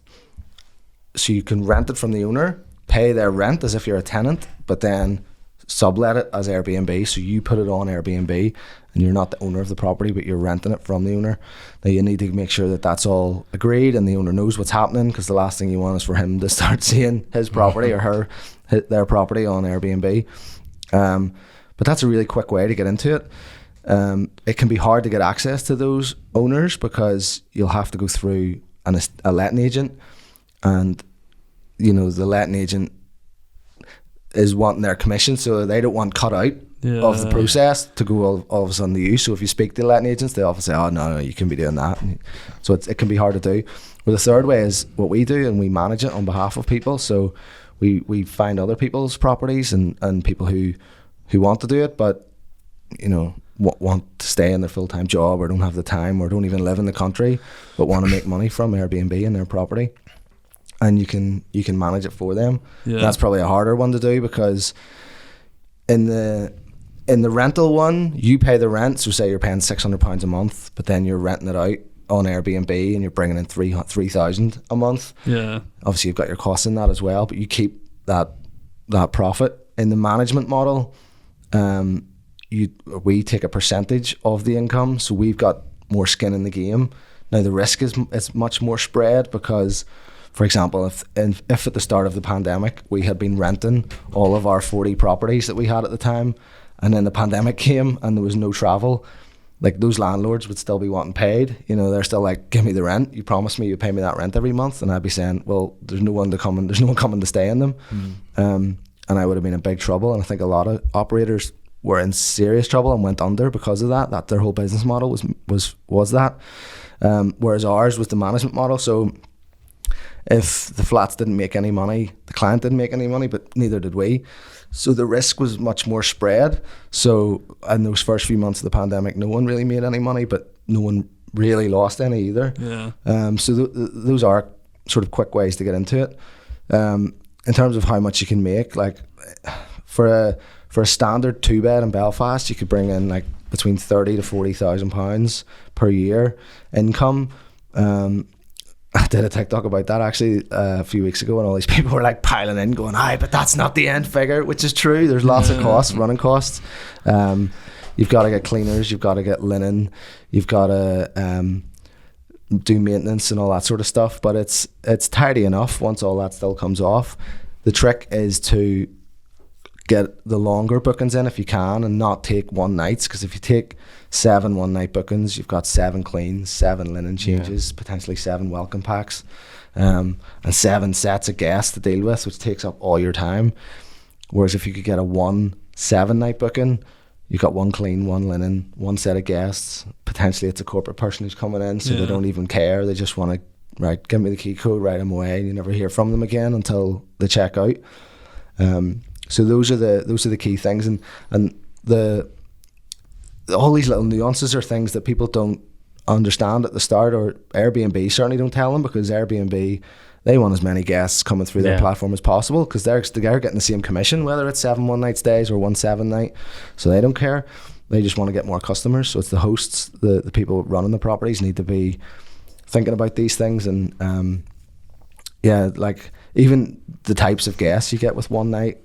so you can rent it from the owner, pay their rent as if you're a tenant, but then sublet it as Airbnb, so you put it on Airbnb and you're not the owner of the property, but you're renting it from the owner. Now you need to make sure that that's all agreed and the owner knows what's happening, because the last thing you want is for him to start seeing his property or their property on Airbnb. But that's a really quick way to get into it. It can be hard to get access to those owners because you'll have to go through a letting agent, and the letting agent is wanting their commission, so they don't want cut out of the process to go all of a sudden to you. So if you speak to letting agents, they often say, oh no, you can be doing that. So it can be hard to do. Well, the third way is what we do, and we manage it on behalf of people. So we find other people's properties and people who want to do it, but want to stay in their full-time job or don't have the time or don't even live in the country but want to make money from Airbnb in their property, and you can manage it for them. That's probably a harder one to do, because in the rental one you pay the rent. So say you're paying £600 a month, but then you're renting it out on Airbnb and you're bringing in 3,000 a month. Obviously you've got your costs in that as well, but you keep that profit. In the management model, we take a percentage of the income, so we've got more skin in the game. Now the risk is much more spread, because, for example, if at the start of the pandemic we had been renting all of our 40 properties that we had at the time, and then the pandemic came and there was no travel, like those landlords would still be wanting paid. They're still like, give me the rent. You promised me you pay me that rent every month, and I'd be saying, well, there's no one coming to stay in them. And I would have been in big trouble. And I think a lot of operators were in serious trouble and went under because of that their whole business model was that. Whereas ours was the management model. So if the flats didn't make any money, the client didn't make any money, but neither did we. So the risk was much more spread. So in those first few months of the pandemic, no one really made any money, but no one really lost any either. So those are sort of quick ways to get into it. In terms of how much you can make, like for a standard 2-bed in Belfast, you could bring in like between 30 to 40,000 pounds per year income. I did a TikTok about that actually a few weeks ago, and all these people were like piling in, going, "Aye, but that's not the end figure," which is true. There's lots of costs, running costs. You've got to get cleaners, you've got to get linen, you've got to do maintenance and all that sort of stuff. But it's tidy enough once all that still comes off. The trick is to get the longer bookings in if you can, and not take one nights, because if you take 7 one-night bookings, you've got 7 cleans, 7 linen changes, potentially 7 welcome packs, and 7 sets of guests to deal with, which takes up all your time. Whereas if you could get a 1 7-night booking, you've got 1 clean, 1 linen, 1 set of guests. Potentially it's a corporate person who's coming in, so they don't even care. They just want to, right, give me the key code, right, I'm away, and you never hear from them again until they check out. So those are the key things, and all these little nuances are things that people don't understand at the start, or Airbnb certainly don't tell them, because Airbnb, they want as many guests coming through their platform as possible, because they're getting the same commission whether it's 7 one-night stays or 1 7-night, so they don't care. They just want to get more customers. So it's the hosts, the people running the properties need to be thinking about these things, and like even the types of guests you get with one night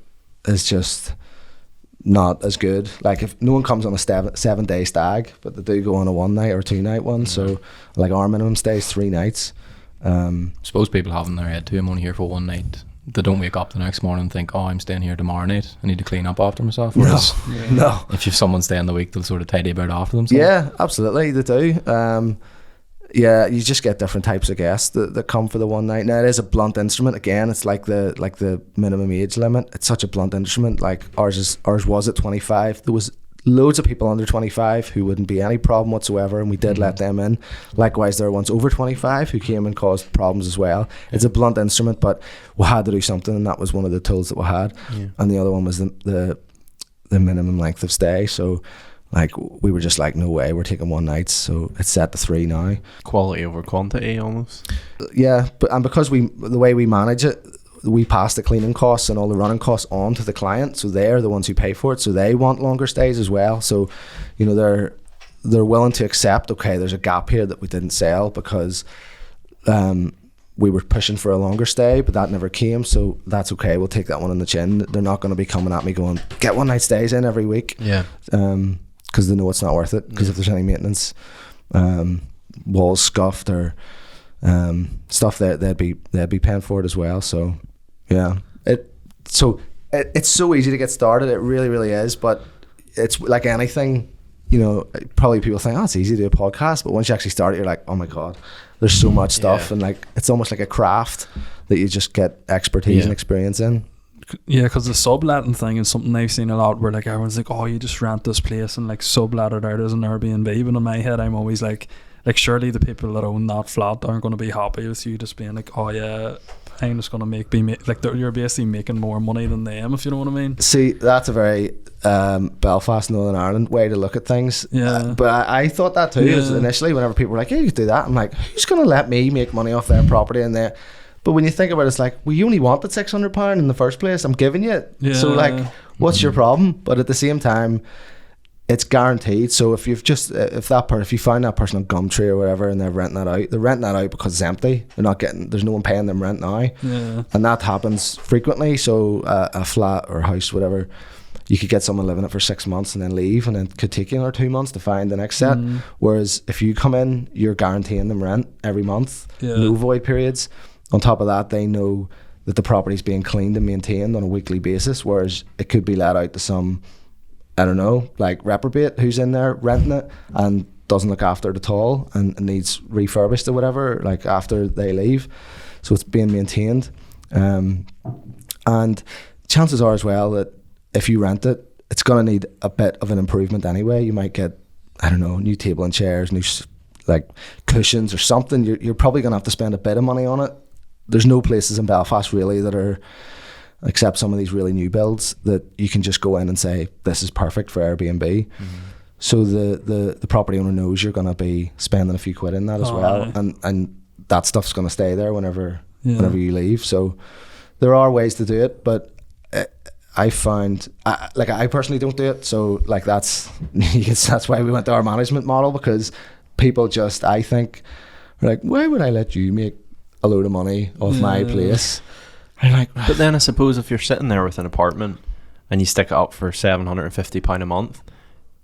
is just not as good. Like if no one comes on a 7-day stag, but they do go on a 1-night or 2-night one. So like our minimum stay is 3 nights. Suppose people have in their head too, I'm only here for 1 night. They don't wake up the next morning and think, oh, I'm staying here tomorrow night, I need to clean up after myself. Whereas no. If you've someone staying the week, they'll sort of tidy about after themselves. Yeah, absolutely, they do. You just get different types of guests that come for the 1 night. Now it is a blunt instrument. Again, it's like the minimum age limit. It's such a blunt instrument. Like ours was at 25. There was loads of people under 25 who wouldn't be any problem whatsoever, and we did let them in. Likewise, there were ones over 25 who came and caused problems as well. It's a blunt instrument, but we had to do something, and that was one of the tools that we had. And the other one was the minimum length of stay. So like we were just like, no way, we're taking 1 night, so it's set to 3 now. Quality over quantity almost. Yeah, but because the way we manage it, we pass the cleaning costs and all the running costs on to the client, so they're the ones who pay for it, so they want longer stays as well. So they're willing to accept, okay, there's a gap here that we didn't sell because we were pushing for a longer stay, but that never came, so that's okay. We'll take that one on the chin. They're not going to be coming at me going, get one night stays in every week. Yeah. Because they know it's not worth it. Because if there's any maintenance, walls scuffed or stuff, they'd be paying for it as well. So yeah, it's so easy to get started. It really, really is. But it's like anything, you know. Probably people think, oh, it's easy to do a podcast, but once you actually start it, you're like, oh my god, there's so much stuff, and like it's almost like a craft that you just get expertise and experience in. Yeah, because the subletting thing is something I've seen a lot, where like everyone's like, oh, you just rent this place and like sublet it out as an Airbnb. But in my head, I'm always like surely the people that own that flat aren't going to be happy with you just being like, oh yeah, I'm just going to like you're basically making more money than them, if you know what I mean. See, that's a very Belfast, Northern Ireland way to look at things. Yeah. But I thought that too. Initially, whenever people were like, yeah, you could do that, I'm like, who's going to let me make money off their property in there? But when you think about it, it's like, well, you only wanted £600 in the first place. I'm giving you it. Yeah. So like, what's your problem? But at the same time, it's guaranteed. So if you find that person on Gumtree or whatever and they're renting that out because it's empty. There's no one paying them rent now. Yeah. And that happens frequently. So a flat or a house, whatever, you could get someone living it for 6 months and then leave, and then it could take you another 2 months to find the next set. Whereas if you come in, you're guaranteeing them rent every month, no void periods. On top of that, they know that the property's being cleaned and maintained on a weekly basis, whereas it could be let out to some, I don't know, like reprobate who's in there renting it and doesn't look after it at all and needs refurbished or whatever, like after they leave. So it's being maintained. And chances are as well that if you rent it, it's going to need a bit of an improvement anyway. You might get, I don't know, new table and chairs, new like cushions or something. You're probably going to have to spend a bit of money on it. There's no places in Belfast really that are, except some of these really new builds, that you can just go in and say, this is perfect for Airbnb. So the property owner knows you're going to be spending a few quid in that as well. And that stuff's going to stay there whenever you leave. So there are ways to do it, but I found, I personally don't do it. So like that's why we went to our management model, because people just, I think, are like, why would I let you make a load of money off my place? I'm like, but then I suppose if you're sitting there with an apartment and you stick it up for £750 a month,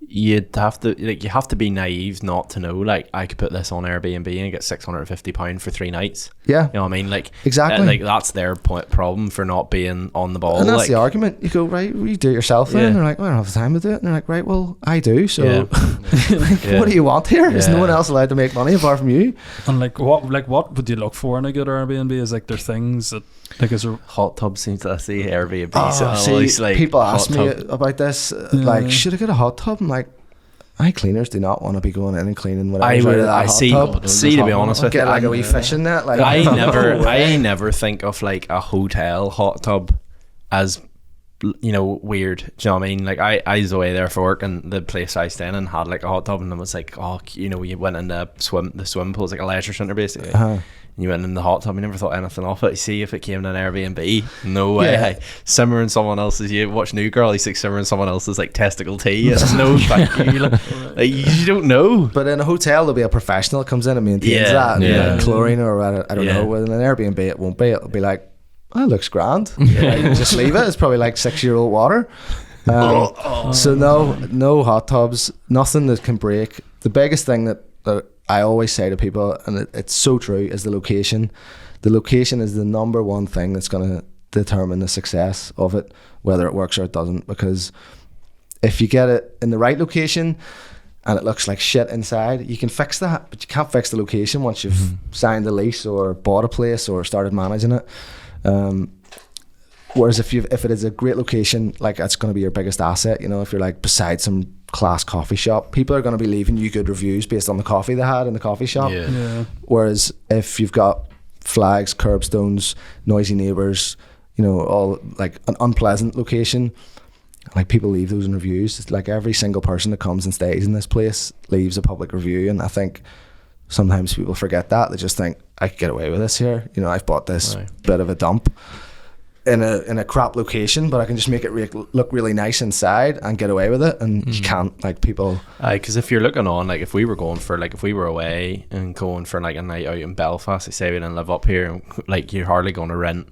you have to be naive not to know, like, I could put this on Airbnb and get £650 for 3 nights. Yeah, you know what I mean? Like, exactly. Like that's their problem for not being on the ball. And that's the argument. You go, right, well, you do it yourself then. And they're like, well, I don't have the time to do it. And they're like, right, well, I do. So what do you want here? Is no one else allowed to make money apart from you? And what would you look for in a good Airbnb? Is like there things that, like, is there hot tub? Seems to see Airbnb. Like, people ask me about this, like, should I get a hot tub? I'm like, cleaners do not want to be going in and cleaning whatever out of that hot tub. See, to be honest with you, get like a wee fishing net. Like, I never think of like a hotel hot tub as, you know, weird. Do you know what I mean? Like I was away there for work, and the place I stayed in had like a hot tub, and it was like, oh, you know, you went in the swim pool, it's like a leisure centre basically. And you went in the hot tub, you never thought anything of it. You see, if it came to an Airbnb, no way. Hey, simmering someone else's, you watch New Girl, he's like simmering someone else's like testicle tea. It's no thank you. Like, you don't know. But in a hotel, there'll be a professional that comes in and maintains that. Like chlorine or I don't know. With an Airbnb, it won't be. It'll be like, oh, it looks grand. Just leave it. It's probably like 6-year-old water. So no hot tubs, nothing that can break. The biggest thing that I always say to people, and it's so true, is the location. The location is the number one thing that's going to determine the success of it, whether it works or it doesn't. Because if you get it in the right location and it looks like shit inside, you can fix that, but you can't fix the location once you've signed a lease or bought a place or started managing it. Whereas if it is a great location, like, that's going to be your biggest asset. You know, if you're like beside some class coffee shop, people are going to be leaving you good reviews based on the coffee they had in the coffee shop. Whereas if you've got flags, curbstones, noisy neighbours, you know, all like an unpleasant location, like, people leave those in reviews. It's like every single person that comes and stays in this place leaves a public review. And I think sometimes people forget that. They just think, I could get away with this here. You know, I've bought this bit of a dump. in a crap location, but I can just make it look really nice inside and get away with it. And you can't, like, people. Because if you're looking on, like, if we were going for, like, if we were away and going for like a night out in Belfast, like, say we didn't live up here, and, like, you're hardly going to rent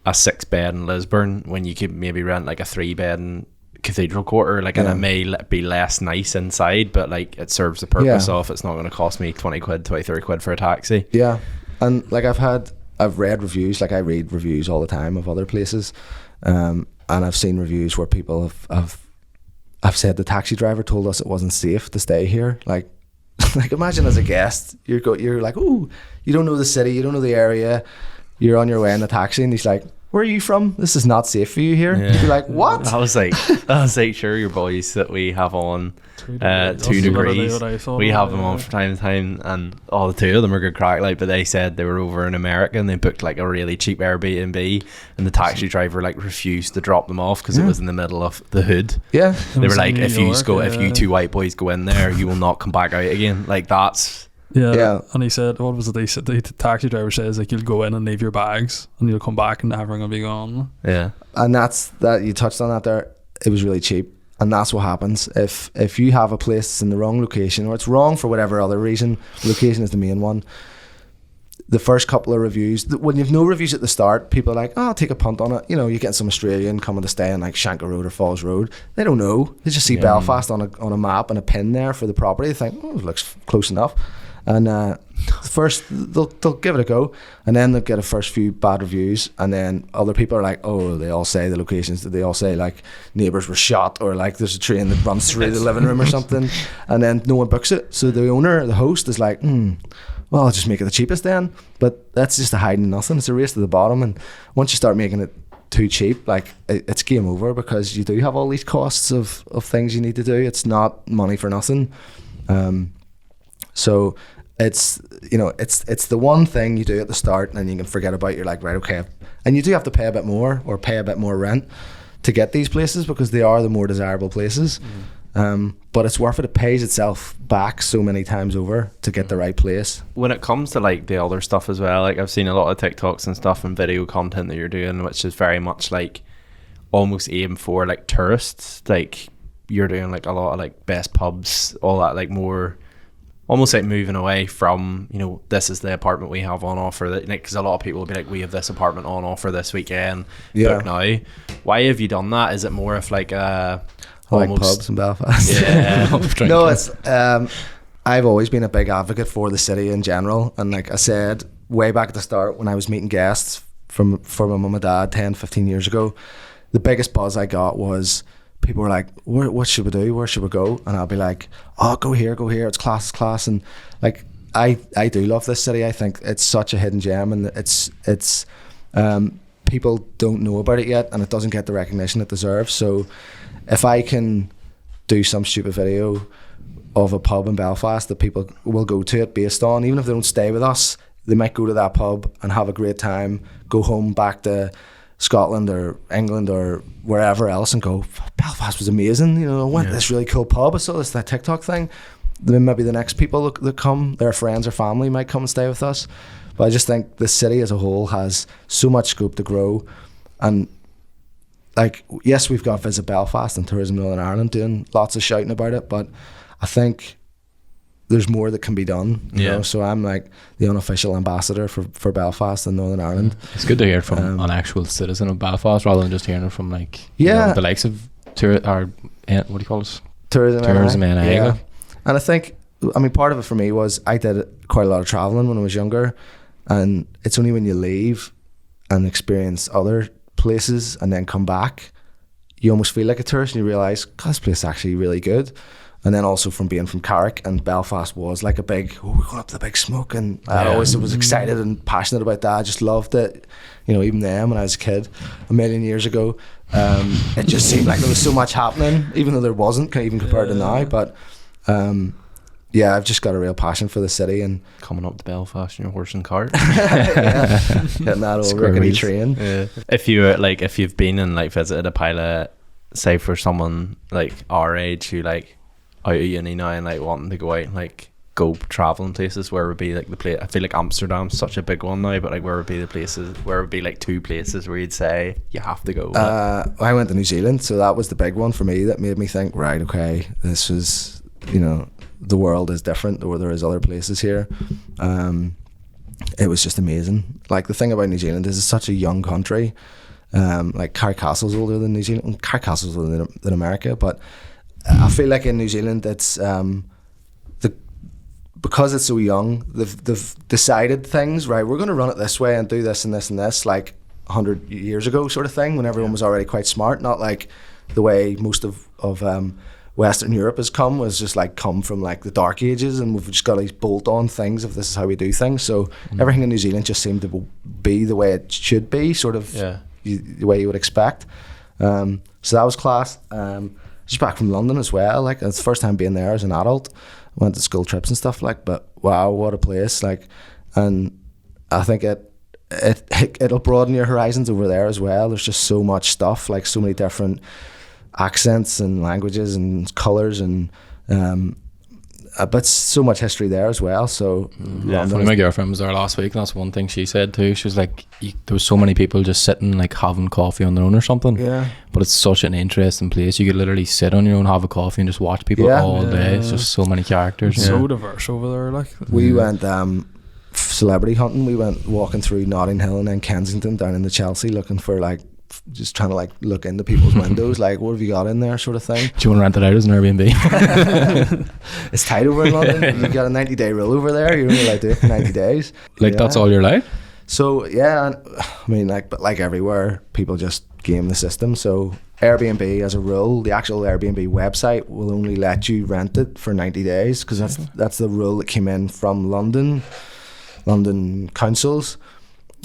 a 6-bed in Lisburn when you could maybe rent like a 3-bed in Cathedral Quarter, like, and it may be less nice inside, but like it serves the purpose of it's not going to cost me 20 quid, 30 quid for a taxi. Yeah, and like I've read reviews, like I read reviews all the time of other places, and I've seen reviews where people have said the taxi driver told us it wasn't safe to stay here. Like imagine as a guest, you're like, oh, you don't know the city, you don't know the area, you're on your way in the taxi, and he's like, where are you from? This is not safe for you here. Yeah. You'd be like, what? I was like, sure, your boys that we have on 2 degrees. We have them on from time to time, and all the 2 of them are good crack. Like, but they said they were over in America and they booked like a really cheap Airbnb, and the taxi driver like refused to drop them off because it was in the middle of the hood. Yeah, they were like, if you 2 white boys go in there, you will not come back out again. Like, that's. Yeah, and he said, what was it? They said the taxi driver says like you'll go in and leave your bags, and you'll come back and everything will be gone. Yeah, and that's that. You touched on that there. It was really cheap, and that's what happens if you have a place that's in the wrong location, or it's wrong for whatever other reason. Location is the main one. The first couple of reviews, when you've no reviews at the start, people are like, oh, I'll take a punt on it. You know, you get some Australian coming to stay on like Shanker Road or Falls Road. They don't know. They just see Belfast on a map and a pin there for the property. They think, oh, it looks close enough. And first they'll give it a go, and then they'll get a first few bad reviews, and then other people are like, oh, they all say the locations, they all say like neighbours were shot, or like there's a train that runs through the living room or something, and then no one books it. So the owner, the host, is like, well, I'll just make it the cheapest then. But that's just a hiding nothing. It's a race to the bottom, and once you start making it too cheap, like it's game over, because you do have all these costs of things you need to do. It's not money for nothing. So it's, you know, it's the one thing you do at the start and then you can forget about. You're like, right, okay, and you do have to pay a bit more, or pay a bit more rent to get these places, because they are the more desirable places. But it's worth it. It pays itself back so many times over to get the right place. When it comes to like the other stuff as well, like I've seen a lot of TikToks and stuff and video content that you're doing, which is very much like almost aimed for like tourists. Like you're doing like a lot of like best pubs, all that, like more almost like moving away from, you know, this is the apartment we have on offer, that, because a lot of people will be like, we have this apartment on offer this weekend, book now. Why have you done that? Is it more of like a like pubs in Belfast? Yeah. No, it's I've always been a big advocate for the city in general, and like I said way back at the start when I was meeting guests for my mum and dad 10-15 years ago, the biggest buzz I got was people were like, what should we do, where should we go? And I'll be like, oh, go here, it's class. And like I do love this city. I think it's such a hidden gem, and it's people don't know about it yet, and it doesn't get the recognition it deserves. So if I can do some stupid video of a pub in Belfast that people will go to it based on, even if they don't stay with us, they might go to that pub and have a great time, go home back to Scotland or England or wherever else and go, Belfast was amazing, you know, I went to this really cool pub, I saw that TikTok thing. Then maybe the next people that come, their friends or family might come and stay with us. But I just think the city as a whole has so much scope to grow. And like, yes, we've got Visit Belfast and Tourism Northern Ireland doing lots of shouting about it, but I think there's more that can be done, you know? So I'm like the unofficial ambassador for Belfast and Northern Ireland. It's good to hear from an actual citizen of Belfast rather than just hearing it from like you know, the likes of what do you call it? Tourism NI. Yeah. And I think, I mean, part of it for me was I did quite a lot of traveling when I was younger, and it's only when you leave and experience other places and then come back, you almost feel like a tourist and you realise, God, this place is actually really good. And then also from being from Carrick, and Belfast was like a big, we're going up to the big smoke, and I always was excited and passionate about that. I just loved it, you know, even then when I was a kid a million years ago, it just seemed like there was so much happening, even though there wasn't, even compared to now. But yeah, I've just got a real passion for the city. And coming up to Belfast in your horse and cart, getting that old rickety train. If you've been and like visited a pilot, say for someone like our age who like out of uni now and like wanting to go out and like go traveling places, where would be like the place? I feel like Amsterdam's such a big one now, but like where would be the places? Where would be like 2 places where you'd say you have to go? I went to New Zealand, so that was the big one for me. That made me think, right, okay, this is, you know, the world is different, or there is other places here. It was just amazing. Like, the thing about New Zealand is it's such a young country. Like, Carricastle's older than New Zealand. Carricastle's older than America, but I feel like in New Zealand it's because it's so young, they've decided things, right, we're going to run it this way and do this and this and this, like 100 years ago sort of thing, when everyone was already quite smart. Not like the way most of Western Europe has was just like come from like the dark ages, and we've just got these bolt-on things of this is how we do things. So everything in New Zealand just seemed to be the way it should be, sort of the way you would expect. So that was class. Just back from London as well. Like, it's the first time being there as an adult. Went to school trips and stuff, like, but wow, what a place. Like, and I think it'll broaden your horizons over there as well. There's just so much stuff, like so many different accents and languages and colours, and but so much history there as well. So London, my girlfriend was there last week, and that's one thing she said too. She was like, there was so many people just sitting like having coffee on their own or something. Yeah. But it's such an interesting place. You could literally sit on your own, have a coffee, and just watch people all day. It's just so many characters. It's so diverse over there. Like, we went celebrity hunting. We went walking through Notting Hill and then Kensington down into Chelsea, looking for like, just trying to like look into people's windows, like, what have you got in there, sort of thing. Do you want to rent it out as an Airbnb? It's tight over in London. You got a 90-day rule over there. You're only allowed to do it for 90 days. Like, that's all you're allowed? So yeah, I mean, like, but like everywhere, people just game the system. So Airbnb, as a rule, the actual Airbnb website will only let you rent it for 90 days, because that's the rule that came in from London councils,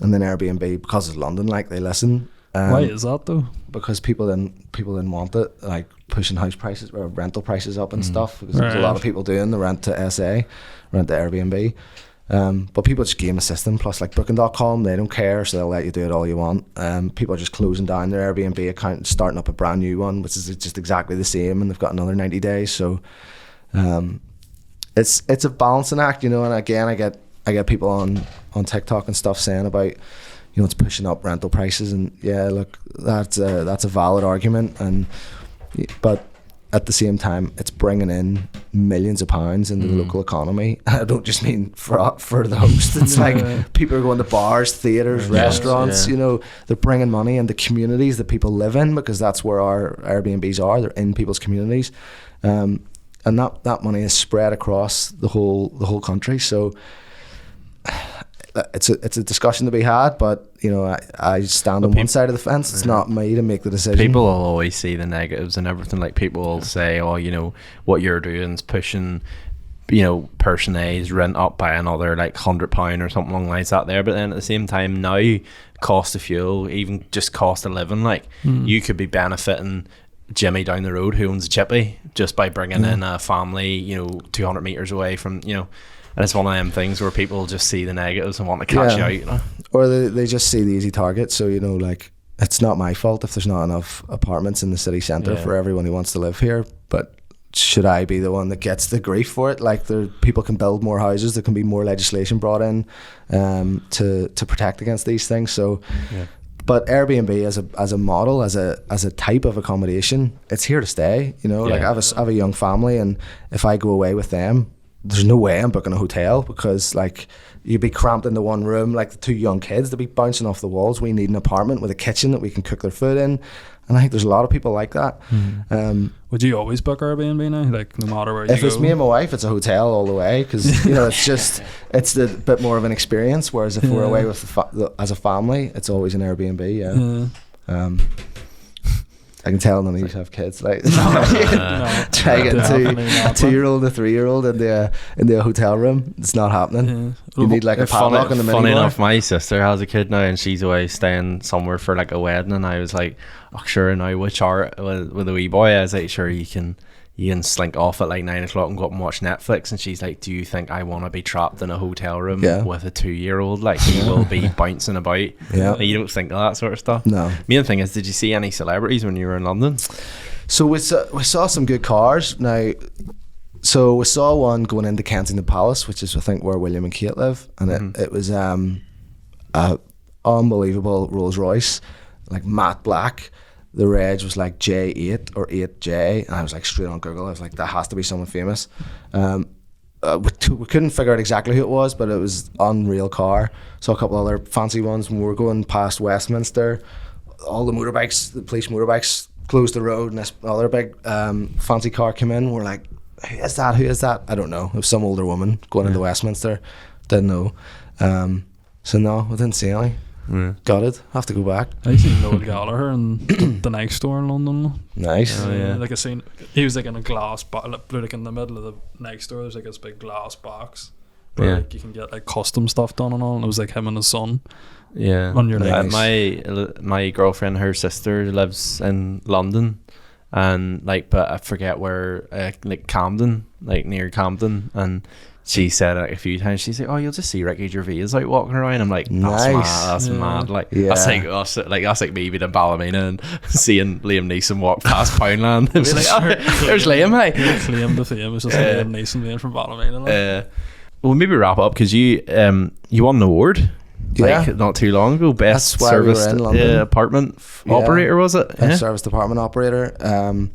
and then Airbnb, because it's London, like, they listen. Why is that though? Because people didn't want it, like pushing house prices or rental prices up and stuff, because there's a lot of people doing the rent to Airbnb. But people just game the system. Plus, like Booking.com, they don't care, so they'll let you do it all you want. People are just closing down their Airbnb account and starting up a brand new one, which is just exactly the same, and they've got another 90 days. So it's a balancing act, you know. And again, I get people on TikTok and stuff saying about, you know, it's pushing up rental prices, and yeah, look, that's a valid argument, but at the same time, it's bringing in millions of pounds into the local economy. I don't just mean for the host. It's like people are going to bars, theatres, restaurants. You know, they're bringing money into communities that people live in, because that's where our Airbnbs are. They're in people's communities, and that money is spread across the whole country. So it's a discussion to be had, but you know, I stand on one side of the fence. It's not me to make the decision. People will always see the negatives and everything. Like, people will say, oh, you know, what you're doing is pushing, you know, person A's rent up by another like £100 or something along the lines that there. But then at the same time, now cost of fuel, even just cost of living, like you could be benefiting Jimmy down the road who owns a chippy just by bringing in a family, you know, 200 meters away from, you know. And it's one of them things where people just see the negatives and want to catch you out, you know. Or they just see the easy target. So, you know, like, it's not my fault if there's not enough apartments in the city centre for everyone who wants to live here. But should I be the one that gets the grief for it? Like, people can build more houses. There can be more legislation brought in to protect against these things. So, but Airbnb as a model, as a type of accommodation, it's here to stay. You know, like, I have a young family, and if I go away with them, there's no way I'm booking a hotel, because like, you'd be cramped into one room, like the 2 young kids, they'd be bouncing off the walls. We need an apartment with a kitchen that we can cook their food in, and I think there's a lot of people like that. Would you always book Airbnb now, like, no matter where you go? If it's me and my wife, it's a hotel all the way, because you know, it's a bit more of an experience, whereas if we're away with as a family, it's always an Airbnb. I can tell none of you have kids. Like, try getting a 2-year-old, a 3-year-old in the hotel room. It's not happening. You need like a padlock in the middle. Funny enough, my sister has a kid now, and she's away staying somewhere for like a wedding, and I was like, oh, sure, now which hour with a wee boy? I was like, sure, you can slink off at like 9 o'clock and go up and watch Netflix. And she's like, do you think I want to be trapped in a hotel room with a 2-year-old? Like, he will be bouncing about. Like, you don't think of that sort of stuff. No. Main thing is, did you see any celebrities when you were in London? So we saw some good cars. Now, So we saw one going into Kensington Palace, which is I think where William and Kate live, and it was a unbelievable Rolls Royce, like matte black. The reg was like J8 or 8J, and I was like straight on Google. I was like, that has to be someone famous. We couldn't figure out exactly who it was, but it was unreal car. Saw a couple other fancy ones when we were going past Westminster. All the motorbikes, the police motorbikes, closed the road, and this other big fancy car came in. We're like, who is that? I don't know. It was some older woman going into Westminster. Didn't know. So no, we didn't see any. Got it. Have to go back. I seen Noel Gallagher in the Nike store in London. Nice. Like I seen, he was like in a glass box, like in the middle of the Nike store. There's like this big glass box where like you can get like custom stuff done and all. And it was like him and his son. Yeah. On your legs. My girlfriend, her sister lives in London, and like, but I forget where, like Camden, like near Camden, and she said it a few times. She's like, "Oh, you'll just see Ricky Gervais like walking around." I'm like, "That's mad." Like, that's like me being in Ballymena and seeing Liam Neeson walk past Poundland and be like, "Oh, there's Liam, hey." Liam the famous, just Liam Neeson being from Ballymena. Well, maybe wrap up because you won an award. Like not too long ago, best service apartment operator, was it? Best service department operator. And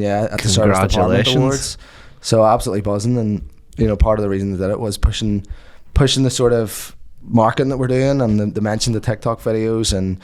at the service department awards. So absolutely buzzing, and you know, part of the reason they did it was pushing the sort of marketing that we're doing, and they mentioned the TikTok videos and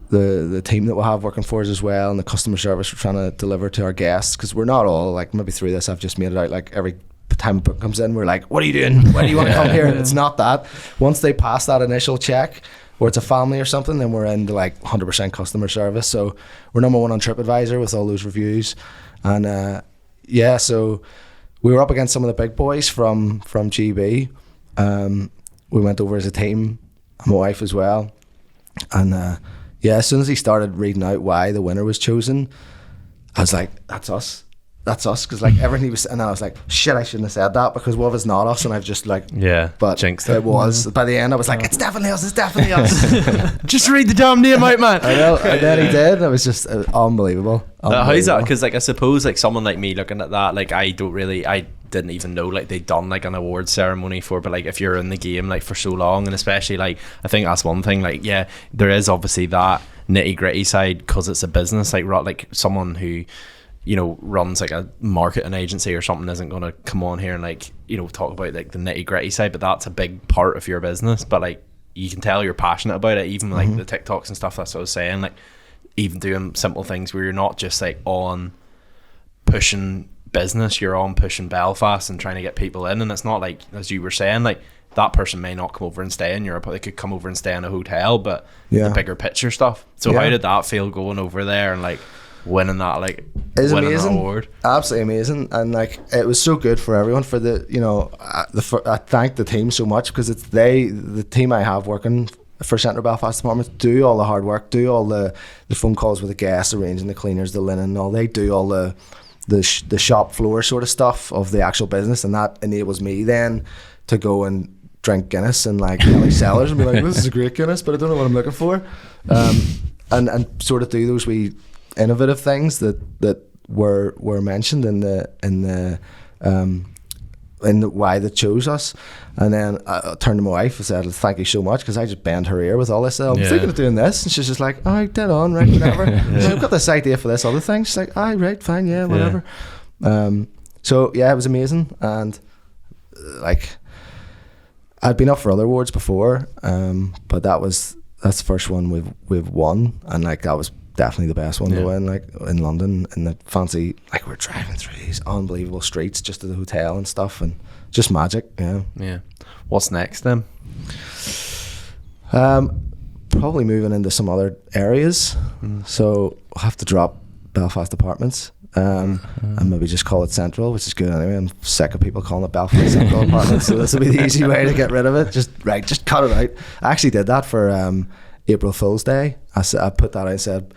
the team that we'll have working for us as well, and the customer service we're trying to deliver to our guests, because we're not all like, maybe through this I've just made it out like every time it comes in we're like, what are you doing? Why do you want to come here? It's not that. Once they pass that initial check, or it's a family or something, then we're into like 100% customer service. So we're number one on TripAdvisor with all those reviews, and so we were up against some of the big boys from GB. We went over as a team, and my wife as well, and as soon as he started reading out why the winner was chosen, I was like, that's us, because like everything he was, and I was like, shit, I shouldn't have said that, because what if it's not us? And I've just like, but jinxed it was. By the end I was like, it's definitely us. Just read the damn name out, man. I know. And then he did, and it was just unbelievable. How's that? Because like I suppose like someone like me looking at that, like I didn't even know like they'd done like an award ceremony for, but like if you're in the game like for so long, and especially like I think that's one thing, like there is obviously that nitty gritty side, because it's a business, like someone who, you know, runs like a marketing agency or something isn't going to come on here and like, you know, talk about like the nitty gritty side, but that's a big part of your business. But like you can tell you're passionate about it, even like the TikToks and stuff. That's what I was saying, like even doing simple things where you're not just like on pushing business, you're on pushing Belfast and trying to get people in. And it's not like, as you were saying, like that person may not come over and stay in Europe, but they could come over and stay in a hotel, but the bigger picture stuff. So how did that feel going over there and like winning that, like it's winning amazing. That award? Absolutely amazing. And like it was so good for everyone. For the, you know, I thank the team so much, because it's the team I have working for Central Belfast Apartments do all the hard work, do all the phone calls with the guests, arranging the cleaners, the linen, and all. They do all the shop floor sort of stuff of the actual business, and that enables me then to go and drink Guinness and like Kelly Sellers and be like, this is a great Guinness, but I don't know what I'm looking for, and sort of do those wee innovative things that were mentioned in the why they chose us. And then I turned to my wife and said, thank you so much, because I just bent her ear with all this. I'm thinking of doing this, and she's just like, all right, dead on, right, whatever. So I've got this idea for this other thing. She's like, all right, fine, whatever. So it was amazing. And like I'd been up for other awards before, but that's the first one we've won, and like that was definitely the best one to win, like in London, in the fancy, like we're driving through these unbelievable streets just to the hotel and stuff, and just magic. What's next then? Probably moving into some other areas, so we'll have to drop Belfast Apartments, and maybe just call it Central, which is good anyway. I'm sick of people calling it Belfast Central Apartments, so this will be the easy way to get rid of it. Just cut it out. I actually did that for April Fool's Day. I put that out and said,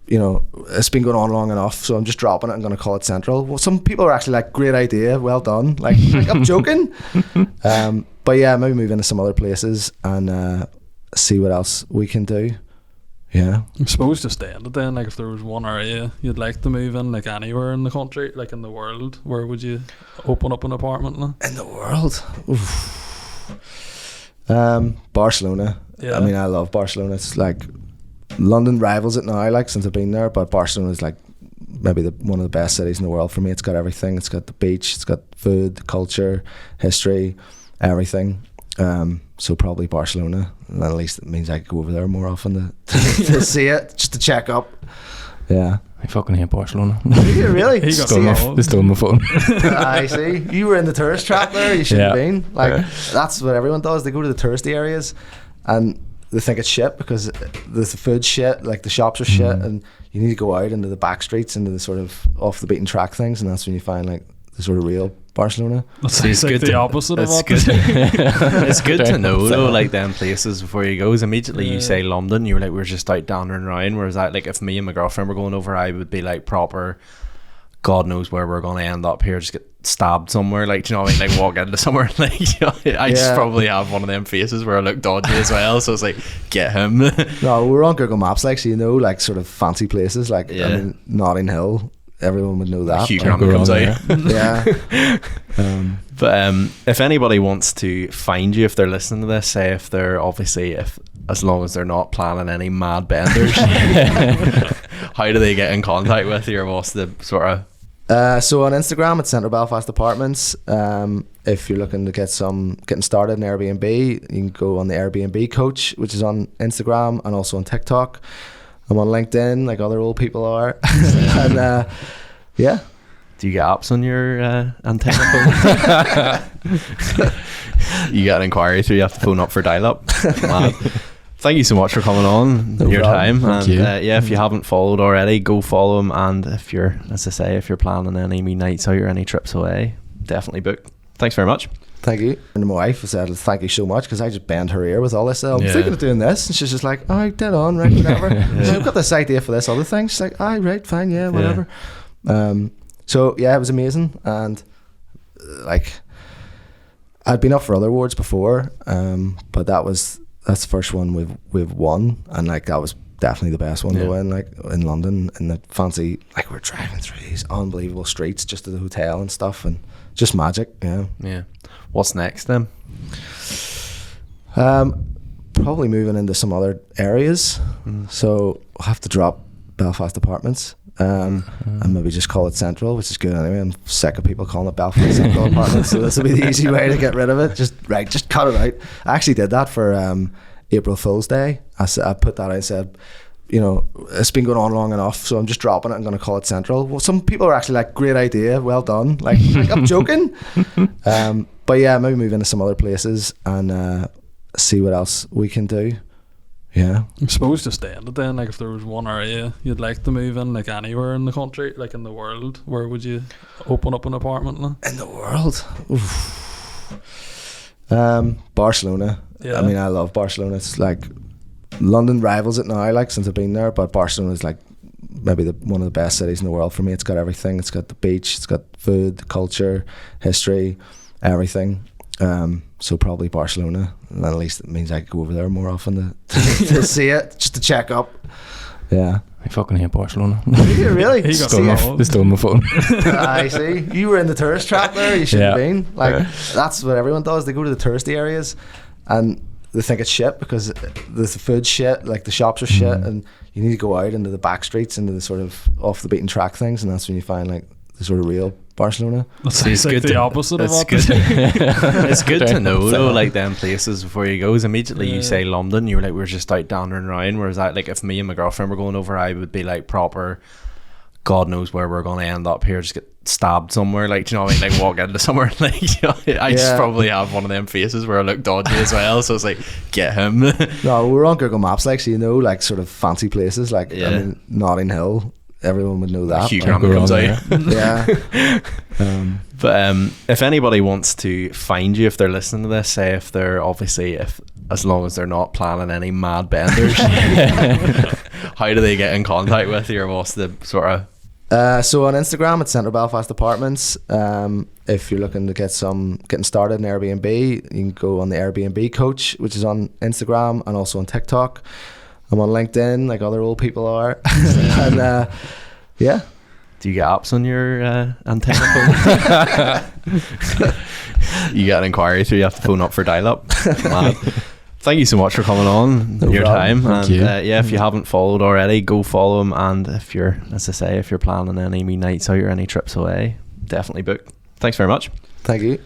you know, it's been going on long enough, so I'm just dropping it. I'm going to call it Central. Well, some people are actually like, great idea, well done. Like I'm joking. But maybe move into some other places and see what else we can do. Yeah. I suppose just to end it then, like if there was one area you'd like to move in, like anywhere in the country, like in the world, where would you open up an apartment in? In the world? Oof. Barcelona. Yeah. I mean, I love Barcelona. It's like London rivals it now, like since I've been there, but Barcelona is like maybe one of the best cities in the world for me. It's got everything. It's got the beach, it's got food, culture, history, everything. So probably Barcelona, and at least it means I could go over there more often to see it, just to check up. Yeah. I fucking hate Barcelona. You really? He got They stole my phone. I see. You were in the tourist trap there. You shouldn't have Yeah. been. Like that's what everyone does. They go to the touristy areas, and they think it's shit because the food shit. Like the shops are shit, and you need to go out into the back streets, into the sort of off the beaten track things, and that's when you find like the sort of real Barcelona. That's it's like good the to- opposite of it's what good. they say. It's good to know though, like them places before you go. 'Cause immediately you say London, you were like, we're just out down and round. Whereas that, like, if me and my girlfriend were going over, I would be like proper. God knows where we're going to end up here. Just get stabbed somewhere, like, do you know what I mean? Like walk into somewhere, like, you know, I just probably have one of them faces where I look dodgy as well. So it's like, get him. No, we're on Google Maps, like, so you know, like sort of fancy places, like I mean, Notting Hill. Everyone would know that. Hugh Like, Grant comes out. yeah. But if anybody wants to find you, if they're listening to this, say if they're obviously, if as long as they're not planning any mad benders, how do they get in contact with you, or what's the sort of? So on Instagram, it's Central Belfast Apartments. If you're looking to getting started in Airbnb, you can go on the Airbnb Coach, which is on Instagram and also on TikTok. I'm on LinkedIn, like other old people are, and yeah. Do you get apps on your antenna phone? You get an inquiry through, you have to phone up for dial-up. Thank you so much for coming on, No your problem. time. Thank And you. yeah, if you haven't followed already, go follow him. And if you're, as I say, if you're planning any wee nights out or any trips away, definitely book. Thanks very much. Thank you. And my wife said, thank you so much, because I just bent her ear with all this. I'm Yeah. thinking of doing this. And she's just like, all right, dead on, right, whatever. So I've got this idea for this other thing. She's like, all right, right, fine, yeah, whatever. So, yeah, it was amazing. And, like, I'd been up for other awards before, but that's the first one we've won. And, like, that was definitely the best one to win, like, in London. And the fancy, like, we're driving through these unbelievable streets just to the hotel and stuff. And just magic, Yeah. What's next then? Probably moving into some other areas. So I'll have to drop Belfast Apartments and maybe just call it Central, which is good anyway. I'm sick of people calling it Belfast Central Apartments, so this will be the easy way to get rid of it. Just cut it out. I actually did that for April Fool's Day. I put that out and said, you know, it's been going on long enough, so I'm just dropping it. I'm going to call it Central. Well, some people are actually like, great idea, well done. Like I'm joking. But yeah, maybe move into some other places and see what else we can do. Yeah. I suppose just to end it then, like if there was one area you'd like to move in, like anywhere in the country, like in the world, where would you open up an apartment in? In the world? Oof. Barcelona. Yeah. I mean, I love Barcelona. It's like London rivals it now, like since I've been there, but Barcelona is like maybe one of the best cities in the world for me. It's got everything. It's got the beach, it's got food, culture, history, everything. So probably Barcelona, and at least it means I could go over there more often to see it, just to check up. Yeah. I fucking hate Barcelona. You really? He got They stole my phone. I see. You were in the tourist trap there. You shouldn't have Yeah. been. Like that's what everyone does. They go to the touristy areas, and they think it's shit because the food shit. Like the shops are shit, and you need to go out into the back streets, into the sort of off the beaten track things, and that's when you find like the sort of real Barcelona. That's It's like good the to- opposite of it's what good they say. It's good to know though, like them places before you go. 'Cause immediately you say London, you were like, we're just out down and round. Whereas that, like, if me and my girlfriend were going over, I would be like proper. God knows where we're going to end up here. Just get stabbed somewhere, like, do you know what I mean? Like walk into somewhere, like, you know, I just probably have one of them faces where I look dodgy as well. So it's like, get him. No, we're on Google Maps, like, so you know, like sort of fancy places, like I mean, Notting Hill. Everyone would know that. Hugh Like, Grant comes out. yeah. But if anybody wants to find you, if they're listening to this, say if they're obviously, if as long as they're not planning any mad benders, how do they get in contact with you, or what's the sort of? So on Instagram, it's Central Belfast Apartments. If you're looking to getting started in Airbnb, you can go on the Airbnb Coach, which is on Instagram and also on TikTok. I'm on LinkedIn like other old people are. And yeah. Do you get apps on your antenna phone? You get an inquiry through, you have to phone up for dial-up. Thank you so much for coming on, No your problem. time. Thank And you. yeah, if you haven't followed already, go follow him. And if you're, as I say, if you're planning any nights out or any trips away, definitely book. Thanks very much. Thank you.